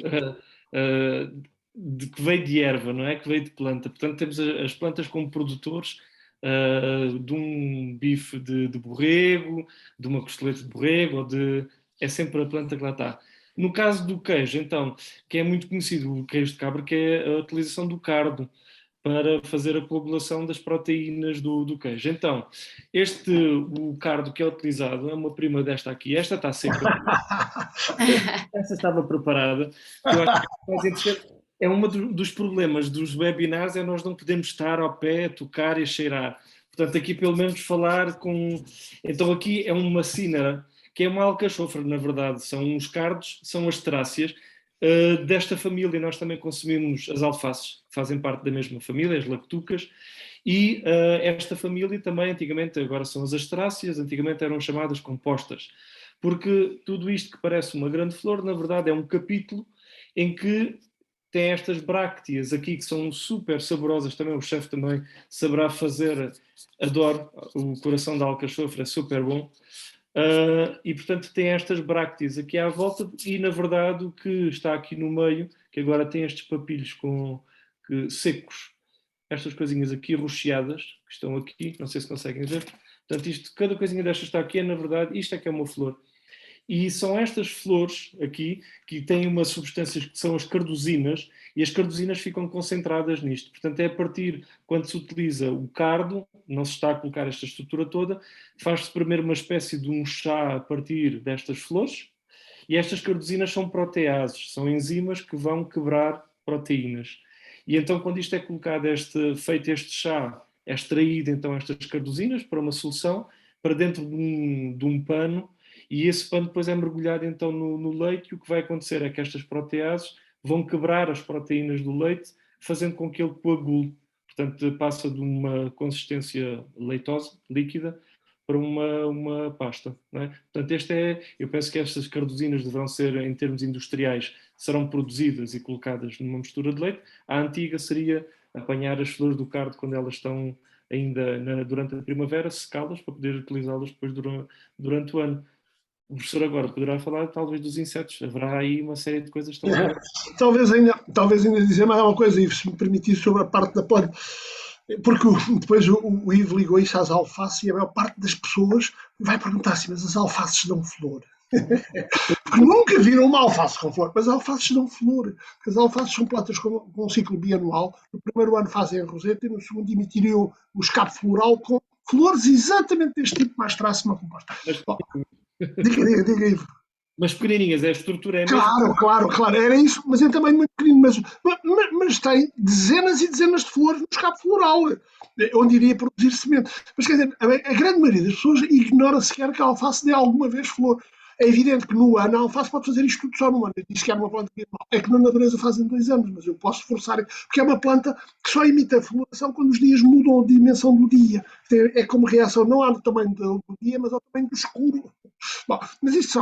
que veio de erva, não é? Que veio de planta. Portanto, temos as plantas como produtores de um bife de borrego, de uma costeleta de borrego, é sempre a planta que lá está. No caso do queijo, então, que é muito conhecido, o queijo de cabra, que é a utilização do cardo para fazer a coagulação das proteínas do queijo. Então, o cardo que é utilizado é uma prima desta aqui. Esta está seca. Essa estava preparada. Eu acho que é mais interessante. É um dos problemas dos webinars, é nós não podemos estar ao pé, tocar e cheirar. Portanto, aqui pelo menos falar com... Então aqui é uma cínara, que é uma alcachofra, na verdade. São uns cardos, são as teráceas. Desta família nós também consumimos as alfaces, que fazem parte da mesma família, as lactucas, e esta família também, antigamente, agora são as asteráceas, antigamente eram chamadas compostas, porque tudo isto que parece uma grande flor, na verdade é um capítulo em que tem estas brácteas aqui que são super saborosas, também o chefe também saberá fazer, adoro o coração da alcachofra, é super bom. E portanto tem estas brácteas aqui à volta e na verdade o que está aqui no meio, que agora tem estes papilhos secos, estas coisinhas aqui rocheadas, que estão aqui, não sei se conseguem ver, portanto cada coisinha destas está aqui, na verdade isto é que é uma flor. E são estas flores aqui que têm umas substâncias que são as cardosinas, e as cardosinas ficam concentradas nisto. Portanto, é a partir, quando se utiliza o cardo, não se está a colocar esta estrutura toda, faz-se primeiro uma espécie de um chá a partir destas flores, e estas cardosinas são proteases, são enzimas que vão quebrar proteínas. E então, quando isto é colocado, feito este chá, é extraído então estas cardosinas para uma solução, para dentro de um pano, e esse pano depois é mergulhado então no leite, e o que vai acontecer é que estas proteases vão quebrar as proteínas do leite, fazendo com que ele coagule. Portanto, passa de uma consistência leitosa, líquida, para uma pasta. Não é? Portanto, eu penso que estas cardosinas deverão ser, em termos industriais, serão produzidas e colocadas numa mistura de leite. A antiga seria apanhar as flores do cardo quando elas estão ainda durante a primavera, secá-las para poder utilizá-las depois durante o ano. O professor agora poderá falar talvez dos insetos. Haverá aí uma série de coisas também. Talvez ainda dizer mais uma coisa, Ivo, se me permitir, sobre a parte da planta. Porque depois o Ivo ligou isso às alfaces e a maior parte das pessoas vai perguntar assim, mas as alfaces dão flor? Porque nunca viram uma alface com flor, mas as alfaces dão flor. Porque as alfaces são plantas com um ciclo bianual. No primeiro ano fazem a roseta e no segundo emitiriam o escape floral com flores exatamente deste tipo, mais traço, uma composta. Bom, diga, Ivo. Mas pequenininhas, a estrutura é a mesma? Claro, era isso, mas é também muito pequenino, mas tem dezenas e dezenas de flores no escape floral, onde iria produzir semente. Mas quer dizer, a grande maioria das pessoas ignora sequer que a alface dê alguma vez flor. É evidente que no ano a alface pode fazer isto tudo só no ano. Diz que é uma planta bianual. É que na natureza fazem 2 anos, mas eu posso forçar, porque é uma planta que só emite a floração quando os dias mudam a dimensão do dia. É como reação não ao tamanho do dia, mas ao tamanho do escuro. Bom, mas isso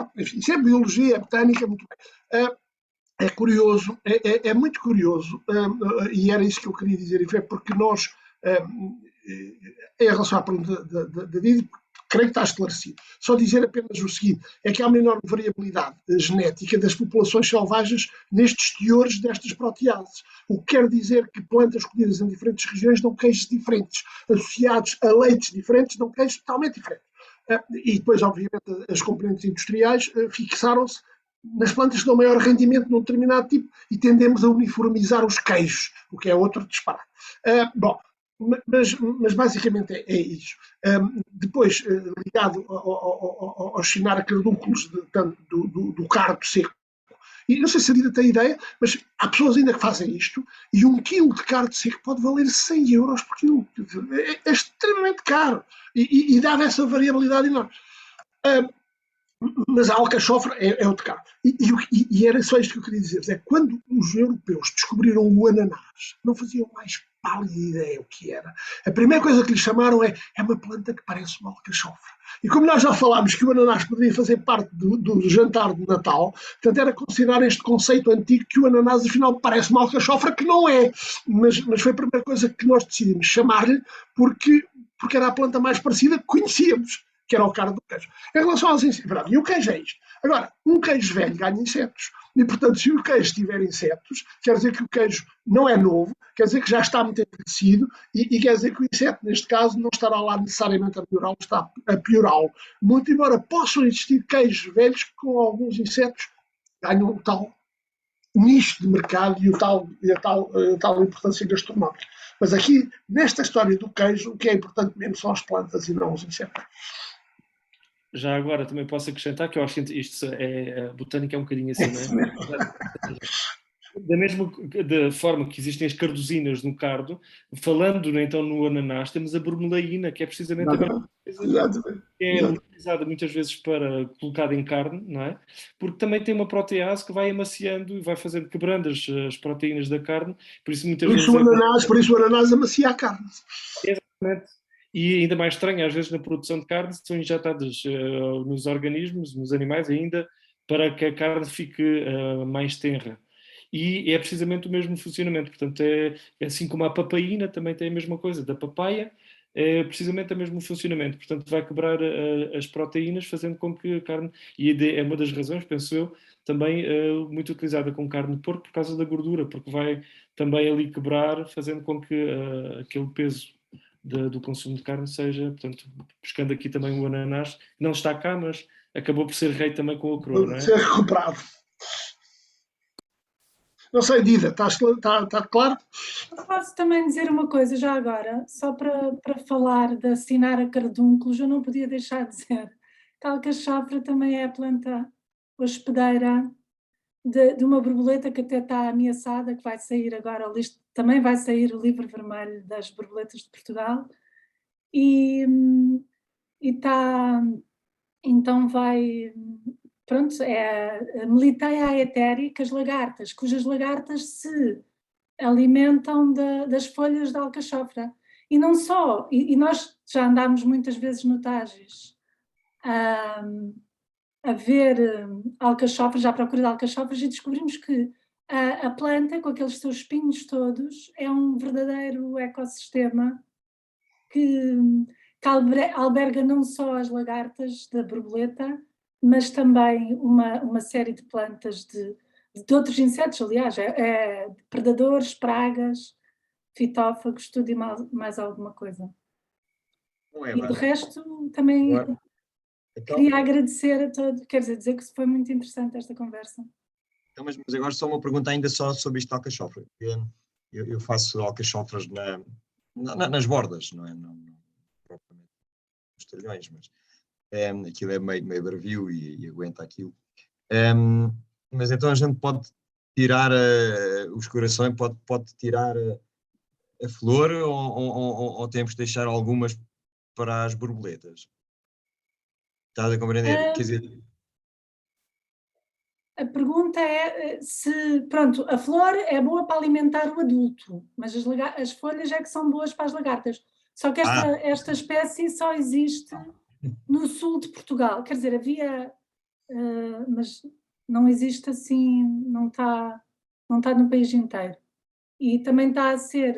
é biologia, é botânica, muito bem. É curioso, é muito curioso, e era isso que eu queria dizer, é porque nós, em relação à pergunta da David, creio que está esclarecido. Só dizer apenas o seguinte, é que há uma enorme variabilidade genética das populações selvagens nestes teores destas proteases. O que quer dizer que plantas colhidas em diferentes regiões dão queijos diferentes, associados a leites diferentes, dão queijos totalmente diferentes. E depois, obviamente, as componentes industriais fixaram-se nas plantas que dão maior rendimento num determinado tipo e tendemos a uniformizar os queijos, o que é outro disparate. Bom, mas basicamente é isso. Depois, ligado aos carbúnculos do cardo seco, e não sei se a Lida tem ideia, mas há pessoas ainda que fazem isto, e 1 quilo de cardo seco pode valer 100 € por quilo. É extremamente caro, e dá essa variabilidade enorme. Mas a alcachofra é outro caso. E era só isto que eu queria dizer. É quando os europeus descobriram o ananás, não faziam mais pálida ideia o que era. A primeira coisa que lhe chamaram é uma planta que parece uma alcachofra. E como nós já falámos que o ananás poderia fazer parte do jantar de Natal, portanto era considerar este conceito antigo que o ananás afinal parece uma alcachofra, que não é. Mas foi a primeira coisa que nós decidimos chamar-lhe porque era a planta mais parecida que conhecíamos, que era o cardo do queijo. Em relação aos insetos, e o queijo é isto. Agora, um queijo velho ganha insetos. E, portanto, se o queijo tiver insetos, quer dizer que o queijo não é novo, quer dizer que já está muito envelhecido e quer dizer que o inseto, neste caso, não estará lá necessariamente a melhorá-lo, está a piorá-lo. Muito embora possam existir queijos velhos que com alguns insetos ganham o tal nicho de mercado e a tal importância gastronómica. Mas aqui, nesta história do queijo, o que é importante mesmo são as plantas e não os insetos. Já agora também posso acrescentar que eu acho que isto a botânica é um bocadinho assim, não é? Da mesma forma que existem as cardosinas no cardo, falando então no ananás, temos a bromelaína, que é precisamente a mesma coisa, que é utilizada muitas vezes para colocada em carne, não é? Porque também tem uma protease que vai amaciando e vai fazendo, quebrando as proteínas da carne, por isso muitas vezes... Por isso o ananás amacia a carne. Exatamente. E ainda mais estranho, às vezes na produção de carne, são injetadas nos organismos, nos animais ainda, para que a carne fique mais tenra. E é precisamente o mesmo funcionamento. Portanto, é assim como a papaína também tem a mesma coisa da papaya, é precisamente o mesmo funcionamento. Portanto, vai quebrar as proteínas, fazendo com que a carne... E é uma das razões, penso eu, também muito utilizada com carne de porco por causa da gordura, porque vai também ali quebrar, fazendo com que aquele peso do consumo de carne seja, portanto, buscando aqui também o ananás, não está cá, mas acabou por ser rei também com a coroa, não é? Ser recuperado. Não sei, Dida, está claro? Eu posso também dizer uma coisa já agora, só para falar de assinar a cardúnculos, eu não podia deixar de dizer que a alcachofra também é a planta hospedeira de uma borboleta que até está ameaçada, que vai sair agora, também vai sair o livro vermelho das borboletas de Portugal, e está, então vai... Pronto, é a Melitheia aeterica, as lagartas, cujas lagartas se alimentam das folhas da alcachofra. E não só, e nós já andámos muitas vezes no Tages a ver alcachofras, à procura de alcachofras, e descobrimos que a planta, com aqueles seus espinhos todos, é um verdadeiro ecossistema que alberga não só as lagartas da borboleta, mas também uma série de plantas de outros insetos, aliás, predadores, pragas, fitófagos, tudo e mais alguma coisa. E de resto, também queria agradecer a todos, quer dizer que foi muito interessante esta conversa. Então, mas agora só uma pergunta ainda só sobre isto de alcachofra. Eu faço alcachofras nas bordas, não é? Não propriamente nos talhões, mas... aquilo é meio bravio e aguenta aquilo. Mas então a gente pode tirar os corações, pode tirar a flor ou temos de deixar algumas para as borboletas? Estás a compreender? Quer dizer... A pergunta é se, pronto, a flor é boa para alimentar o adulto, mas as folhas é que são boas para as lagartas. Só que esta espécie só existe no sul de Portugal, quer dizer, havia, mas não existe assim, não está no país inteiro. E também está a ser,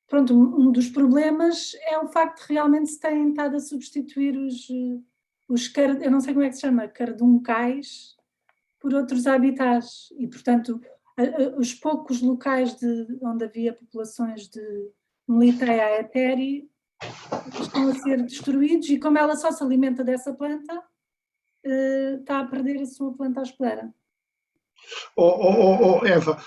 pronto, um dos problemas é o facto de realmente se têm estado a substituir eu não sei como é que se chama, carduncais, por outros habitats. E, portanto, os poucos locais onde havia populações de Melitheia aeteri estão a ser destruídos e como ela só se alimenta dessa planta, está a perder a sua planta hospedeira. Eva,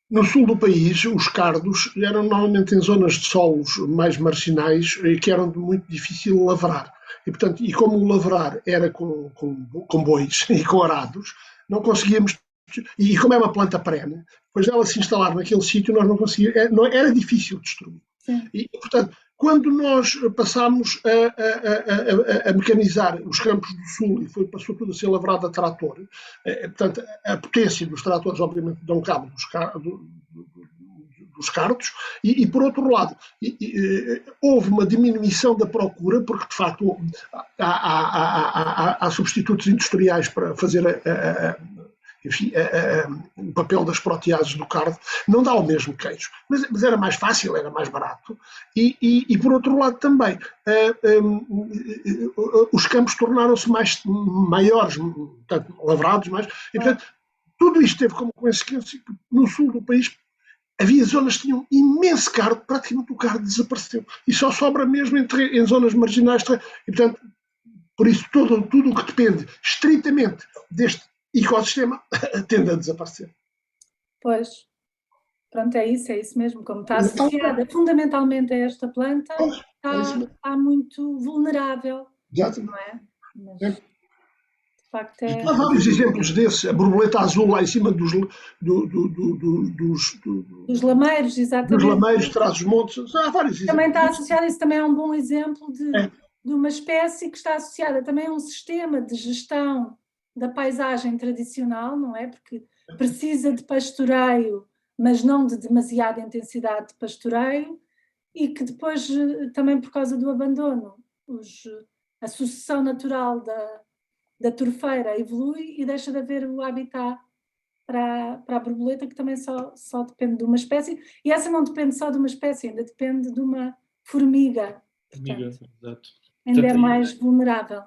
no sul do país os cardos eram normalmente em zonas de solos mais marginais que eram de muito difícil lavrar. E, portanto, como o lavrar era com bois e com arados, não conseguíamos, e como é uma planta perene, depois dela se instalar naquele sítio, nós não conseguíamos, era difícil destruir. E, portanto, quando nós passámos a mecanizar os campos do Sul e passou tudo a ser lavrado a trator, portanto, a potência dos tratores, obviamente, dão cabo dos carros, e por outro lado, houve uma diminuição da procura, porque de facto há substitutos industriais para fazer o papel das proteases do carne, não dá o mesmo queijo, mas era mais fácil, era mais barato, e por outro lado também os campos tornaram-se maiores, portanto, lavrados mais, e portanto tudo isto teve como consequência que no sul do país havia zonas que tinham imenso cardo, praticamente o cardo desapareceu, e só sobra mesmo em zonas marginais, e portanto, por isso tudo o que depende estritamente deste ecossistema tende a desaparecer. Pois, pronto, é isso mesmo, como está associada fundamentalmente a esta planta, está muito vulnerável, não é? Mas, de facto, há vários exemplos desses, a borboleta azul lá em cima dos lameiros, exatamente. Dos lameiros, traz os montes, há vários exemplos. Também está associada, isso também é um bom exemplo de uma espécie que está associada também a um sistema de gestão da paisagem tradicional, não é? Porque precisa de pastoreio, mas não de demasiada intensidade de pastoreio, e que depois, também por causa do abandono, a sucessão natural da turfeira evolui e deixa de haver o habitat para a borboleta, que também só depende de uma espécie, e essa não depende só de uma espécie, ainda depende de uma formiga. Portanto, exato. Ainda é mais vulnerável.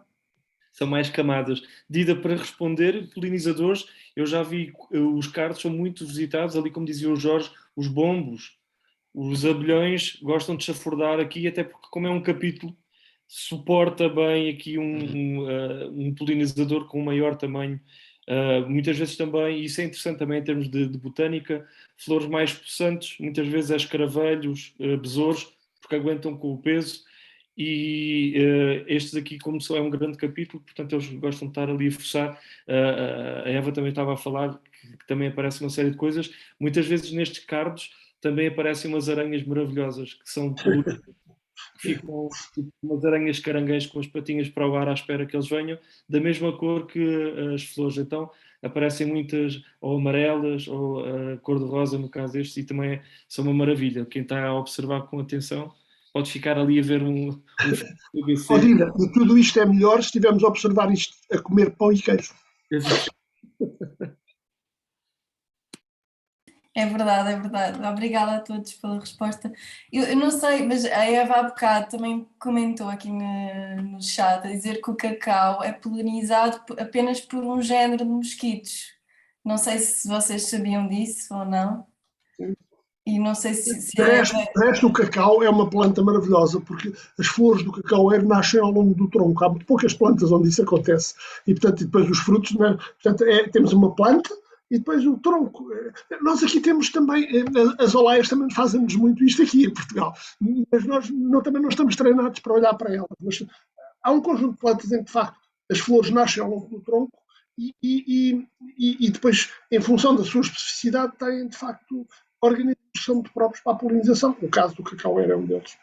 São mais camadas. Dida, para responder, polinizadores, eu já vi, os cardos são muito visitados, ali como dizia o Jorge, os bombos, os abelhões gostam de chafurdar aqui, até porque como é um capítulo, suporta bem aqui um polinizador com um maior tamanho. Muitas vezes também, e isso é interessante também em termos de botânica, flores mais possantes, muitas vezes é escaravelhos, besouros, porque aguentam com o peso. E estes aqui, como é um grande capítulo, portanto eles gostam de estar ali a forçar. A Eva também estava a falar que também aparece uma série de coisas. Muitas vezes nestes cardos também aparecem umas aranhas maravilhosas, que são peludas, que ficam tipo umas aranhas caranguejos com as patinhas para o ar à espera que eles venham, da mesma cor que as flores. Então aparecem muitas ou amarelas ou cor-de-rosa no caso destes, e também são uma maravilha. Quem está a observar com atenção pode ficar ali a ver Dida, e tudo isto é melhor se estivermos a observar isto a comer pão e queijo. É verdade. Obrigada a todos pela resposta. Eu não sei, mas a Eva há bocado também comentou aqui no chat a dizer que o cacau é polinizado apenas por um género de mosquitos. Não sei se vocês sabiam disso ou não. Sim. E não sei se de resto, o cacau é uma planta maravilhosa, porque as flores do cacaueiro nascem ao longo do tronco. Há muito poucas plantas onde isso acontece. E, portanto, depois os frutos, né? Portanto, temos uma planta e depois o tronco. Nós aqui temos também, as oleias também fazem-nos muito isto aqui em Portugal, mas nós também não estamos treinados para olhar para elas. Mas há um conjunto de plantas em que, de facto, as flores nascem ao longo do tronco e depois, em função da sua especificidade, têm, de facto, organismos que são muito próprios para a polinização. O caso do cacaueiro é um deles.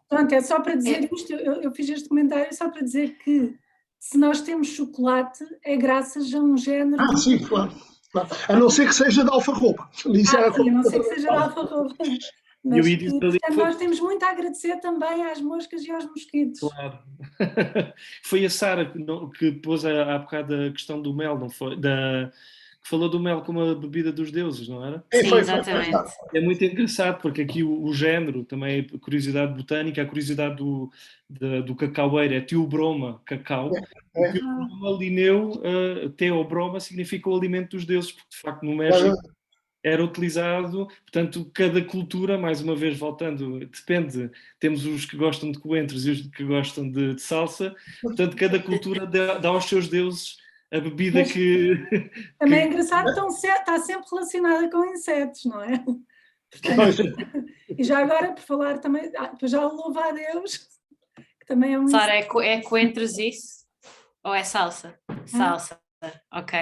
Pronto, é só para dizer isto, eu fiz este comentário só para dizer que se nós temos chocolate é graças a um género... Sim, claro. A não ser que seja de alfarroba. A não ser que seja de alfarroba. Mas portanto, nós temos muito a agradecer também às moscas e aos mosquitos. Claro. Foi a Sara que pôs há bocado a questão do mel, não foi? Que falou do mel como a bebida dos deuses, não era? Sim, exatamente. É muito engraçado, porque aqui o género, também a curiosidade botânica, a curiosidade do cacaueiro é Theobroma, cacau. O Theobroma lineu, Theobroma significa o alimento dos deuses, porque de facto no México era utilizado, portanto, cada cultura, mais uma vez voltando, depende, temos os que gostam de coentros e os que gostam de salsa, portanto, cada cultura dá aos seus deuses a bebida que... Também é engraçado, está sempre relacionada com insetos, não é? Portanto, e já agora, por falar também, já o louva a Deus, que também é um... Sara, é coentros isso? Ou é salsa? Salsa, ok.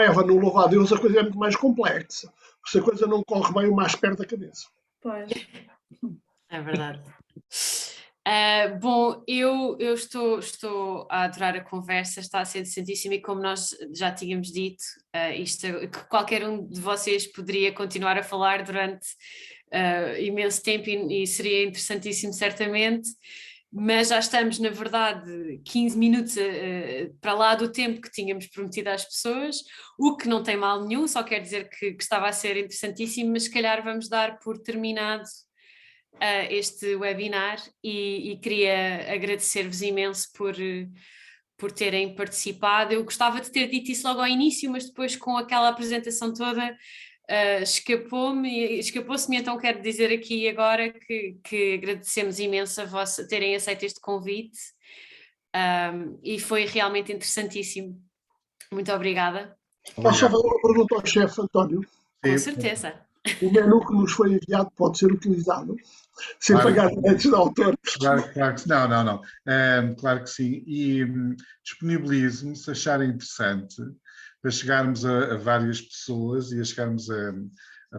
Eva, no louvo a Deus a coisa é muito mais complexa. Se a coisa não corre bem, o mais perde a cabeça. Pois. É verdade. Bom, eu estou a adorar a conversa, está a ser interessantíssima, e como nós já tínhamos dito, que qualquer um de vocês poderia continuar a falar durante imenso tempo e seria interessantíssimo certamente, mas já estamos, na verdade, 15 minutos para lá do tempo que tínhamos prometido às pessoas, o que não tem mal nenhum, só quer dizer que estava a ser interessantíssimo, mas se calhar vamos dar por terminado este webinar e queria agradecer-vos imenso por terem participado. Eu gostava de ter dito isso logo ao início, mas depois com aquela apresentação toda escapou-se-me, então quero dizer aqui agora que agradecemos imenso a vós terem aceito este convite e foi realmente interessantíssimo. Muito obrigada. Posso só fazer uma pergunta ao chefe António? Com certeza. O menu que nos foi enviado pode ser utilizado sem pagar direitos de autor? Claro que não. Claro que sim. E disponibilizo-me, se acharem interessante, para chegarmos a várias pessoas e a chegarmos a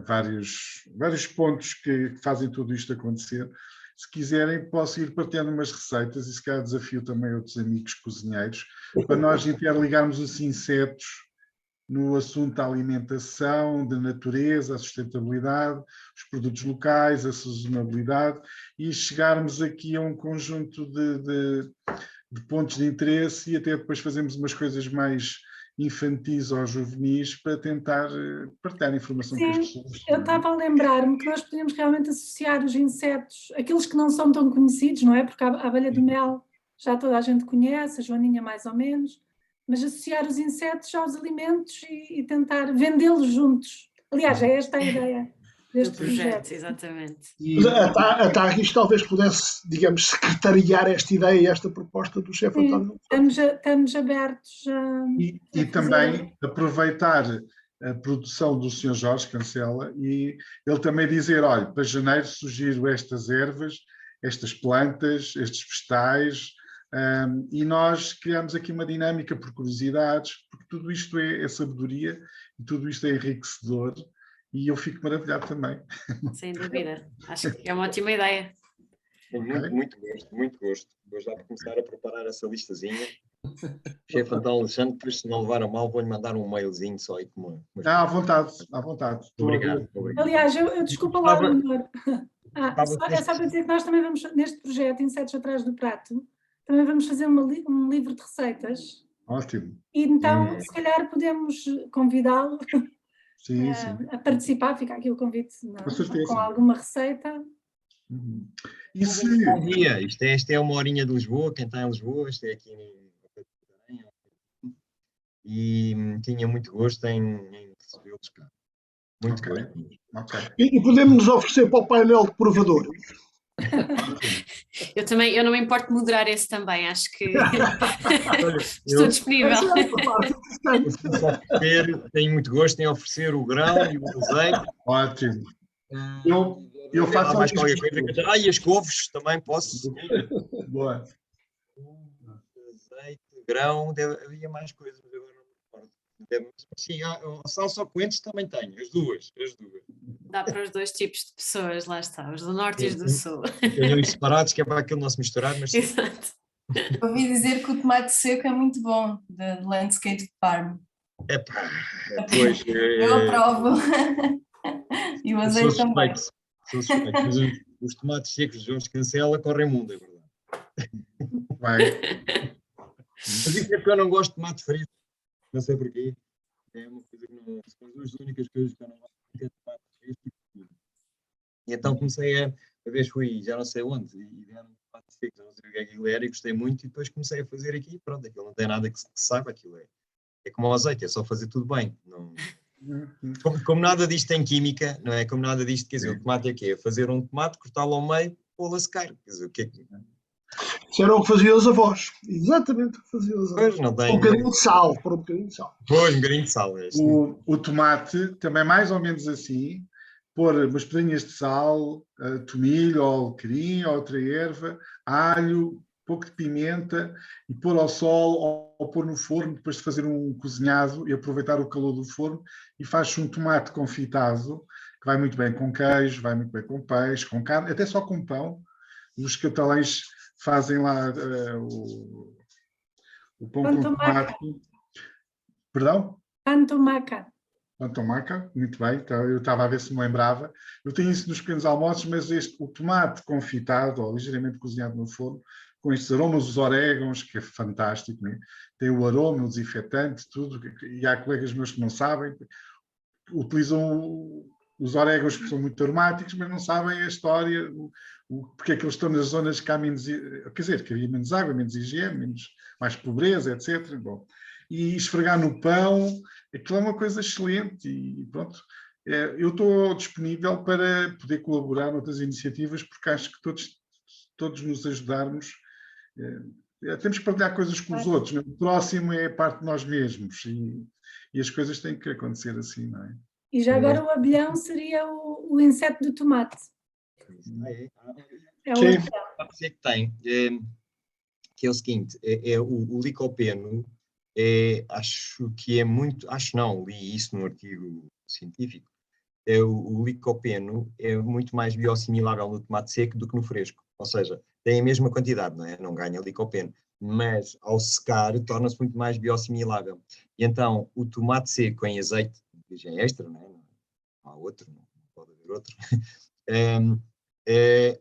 vários pontos que fazem tudo isto acontecer. Se quiserem, posso ir partilhando umas receitas e se calhar desafio também outros amigos cozinheiros para nós interligarmos os insetos no assunto da alimentação, da natureza, a sustentabilidade, os produtos locais, a sazonabilidade e chegarmos aqui a um conjunto de pontos de interesse e até depois fazermos umas coisas mais infantis ou juvenis para tentar partilhar informação com as pessoas. Eu estava a lembrar-me que nós podemos realmente associar os insetos, aqueles que não são tão conhecidos, não é? Porque a abelha do mel já toda a gente conhece, a joaninha mais ou menos, mas associar os insetos aos alimentos e tentar vendê-los juntos. Aliás, é esta a ideia deste projeto. Exatamente. A Targis talvez pudesse, digamos, secretariar esta ideia e esta proposta do chefe António. Estamos abertos e também aproveitar a produção do Sr. Jorge Cancela e ele também dizer, olha, para janeiro sugiro estas ervas, estas plantas, estes vegetais, e nós criamos aqui uma dinâmica por curiosidades, porque tudo isto é sabedoria e tudo isto é enriquecedor e eu fico maravilhado também. Sem dúvida, acho que é uma ótima ideia. Muito gosto. Vou já começar a preparar essa listazinha. Chefe António Alexandre, depois se não levar a mal, vou-lhe mandar um mailzinho só aí com uma... À vontade. Obrigado. Aliás, eu desculpa lá, Leonor. É só para dizer que nós também vamos, neste projeto, Insetos Atrás do Prato, também vamos fazer um livro de receitas. Ótimo. E então, se calhar, podemos convidá-lo a participar. Fica aqui o convite com alguma receita. E se... Isto é 1 horinha de Lisboa, quem está em Lisboa, isto é aqui e tinha muito gosto em recebê-los cá. Muito gosto. E podemos nos oferecer para o painel de provador. Eu não me importo de moderar esse também, acho que estou disponível. Tenho muito gosto em oferecer o grão e o azeite. Ótimo. Eu faço mais qualquer coisa. E as couves também posso. Boa. Azeite, grão, havia mais coisas, mas agora não me recordo. Sim, salsa ou coentros também tenho, as duas. Dá para os dois tipos de pessoas, lá está, os do norte e os do sul. Tenho os separados, que é para aquilo não se misturar, mas... Exato. Ouvi dizer que o tomate seco é muito bom, da Landscape Farm. Pois... Eu aprovo. E o azeite também. Sou suspeito, mas os tomates secos de Jorge Cancela correm mundo, é verdade. Mas isso é porque eu não gosto de tomate frito. Não sei porquê. É uma coisa que não... São as duas únicas coisas que eu não gosto de tomate frito. E então comecei a vez fui, já não sei onde, e deram tomate seco, já não sei o que é que aquilo era, e gostei muito, e depois comecei a fazer aqui, pronto, aquilo não tem nada que se saiba, aquilo é como o azeite, é só fazer tudo bem. Não... Como nada disto tem química, não é? Como nada disto, quer dizer, o tomate é o quê? É fazer um tomate, cortá-lo ao meio, pô-lo a secar. Quer dizer, o que é que... Isso era o que faziam os avós. Exatamente o que faziam os avós. Pois, não tem... Um bocadinho de sal, por um bocadinho de sal. Pois, um bocadinho de sal. O tomate, também mais ou menos assim, pôr umas pedrinhas de sal, tomilho, ou alecrim, ou outra erva, alho, pouco de pimenta e pôr ao sol ou pôr no forno, depois de fazer um cozinhado e aproveitar o calor do forno, e faz um tomate confitado, que vai muito bem com queijo, vai muito bem com peixe, com carne, até só com pão. Os catalães fazem lá o pão com tomate. Perdão? Pantomaca. Pantomaca, muito bem, então, eu estava a ver se me lembrava. Eu tenho isso nos pequenos almoços, mas o tomate confitado ou ligeiramente cozinhado no forno, com estes aromas, os orégãos, que é fantástico, né? Tem o aroma, o desinfetante, tudo, e há colegas meus que não sabem, utilizam os orégãos que são muito aromáticos, mas não sabem a história, porque é que eles estão nas zonas que há menos, quer dizer, que havia menos água, menos higiene, mais pobreza, etc. Bom, e esfregar no pão, aquilo é uma coisa excelente e pronto. Eu estou disponível para poder colaborar noutras iniciativas, porque acho que todos nos ajudarmos. Temos que partilhar coisas com os outros, né? O próximo é parte de nós mesmos e as coisas têm que acontecer assim, não é? E já agora o abelhão seria o inseto do tomate. É o Sim. abelhão. Que tem, que é o seguinte, o licopeno, acho que é muito, acho não, li isso num artigo científico, o licopeno é muito mais bioassimilável no tomate seco do que no fresco, ou seja, tem a mesma quantidade, não é? Não ganha licopeno, mas ao secar torna-se muito mais bioassimilável. E então o tomate seco em azeite de virgem extra, não é? Não há outro, não pode haver outro,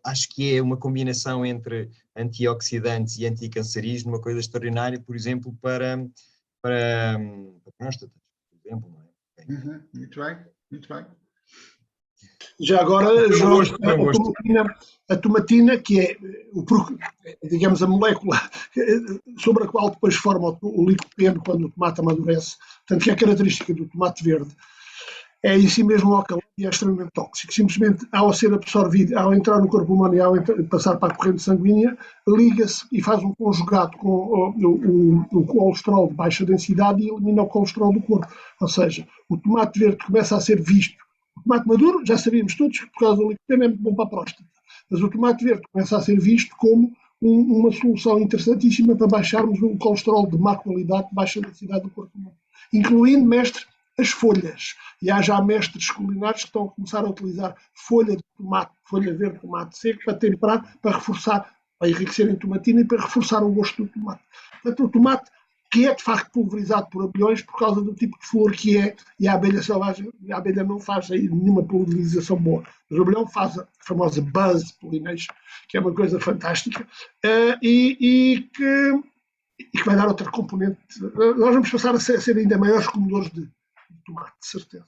acho que é uma combinação entre antioxidantes e anticancerígenos, uma coisa extraordinária, por exemplo, para próstata, por exemplo, não é? Muito bem, muito bem. Já agora, Jorge, a tomatina, que é, digamos, a molécula sobre a qual depois forma o licopeno quando o tomate amadurece, portanto, que é a característica do tomate verde, é em si mesmo alcalino e é extremamente tóxico. Simplesmente, ao ser absorvido, ao entrar no corpo humano e ao passar para a corrente sanguínea, liga-se e faz um conjugado com o colesterol de baixa densidade e elimina o colesterol do corpo. Ou seja, o tomate verde começa a ser visto. O tomate maduro, já sabíamos todos, por causa do licopeno, é muito bom para a próstata. Mas o tomate verde começa a ser visto como uma solução interessantíssima para baixarmos o colesterol de má qualidade, de baixa densidade do corpo humano. Incluindo, mestre, as folhas. E há já mestres culinários que estão a começar a utilizar folha de tomate, folha verde de tomate seco, para temperar, para reforçar, para enriquecer em tomatina e para reforçar o gosto do tomate. Portanto, o tomate, que é de facto pulverizado por abelhões por causa do tipo de flor que é, e a abelha selvagem, a abelha não faz aí nenhuma pulverização boa, mas o abelhão faz a famosa buzz pollination, que é uma coisa fantástica, e que vai dar outra componente. Nós vamos passar a ser ainda maiores comedores de tomate, de certeza.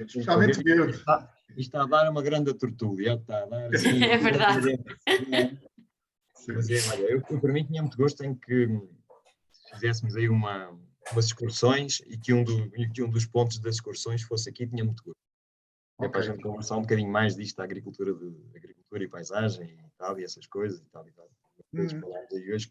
Especialmente verde. Isto está a dar uma grande tertúlia. Está a dar, assim, É verdade. Mas olha, eu para mim tinha muito gosto em que fizéssemos aí umas excursões e que um dos pontos das excursões fosse aqui, tinha muito gosto. É para a gente conversar um bocadinho mais disto da agricultura e paisagem e tal, e essas coisas e tal. Coisas que falámos aí hoje.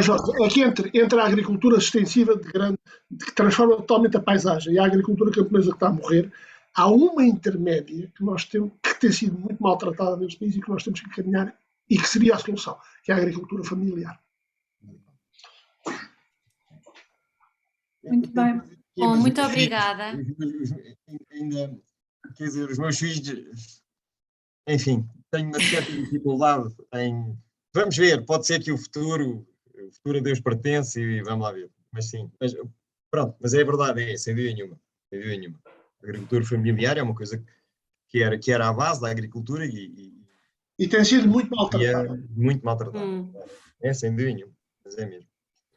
Jorge, aqui entre a agricultura extensiva que transforma totalmente a paisagem e a agricultura camponesa que está a morrer, há uma intermédia que nós temos, que tem sido muito maltratada neste país e que nós temos que caminhar e que seria a solução, que é a agricultura familiar. Muito bem. Bom, muito obrigada. Ainda, quer dizer, os meus filhos, enfim, tenho uma certa dificuldade em... Vamos ver, pode ser que o futuro a Deus pertence e vamos lá ver. Mas sim, pronto, mas é verdade, sem dúvida nenhuma. A agricultura familiar é uma coisa que era a base da agricultura e tem sido muito maltratada. Muito maltratada. É, sem dúvida nenhuma, mas é mesmo.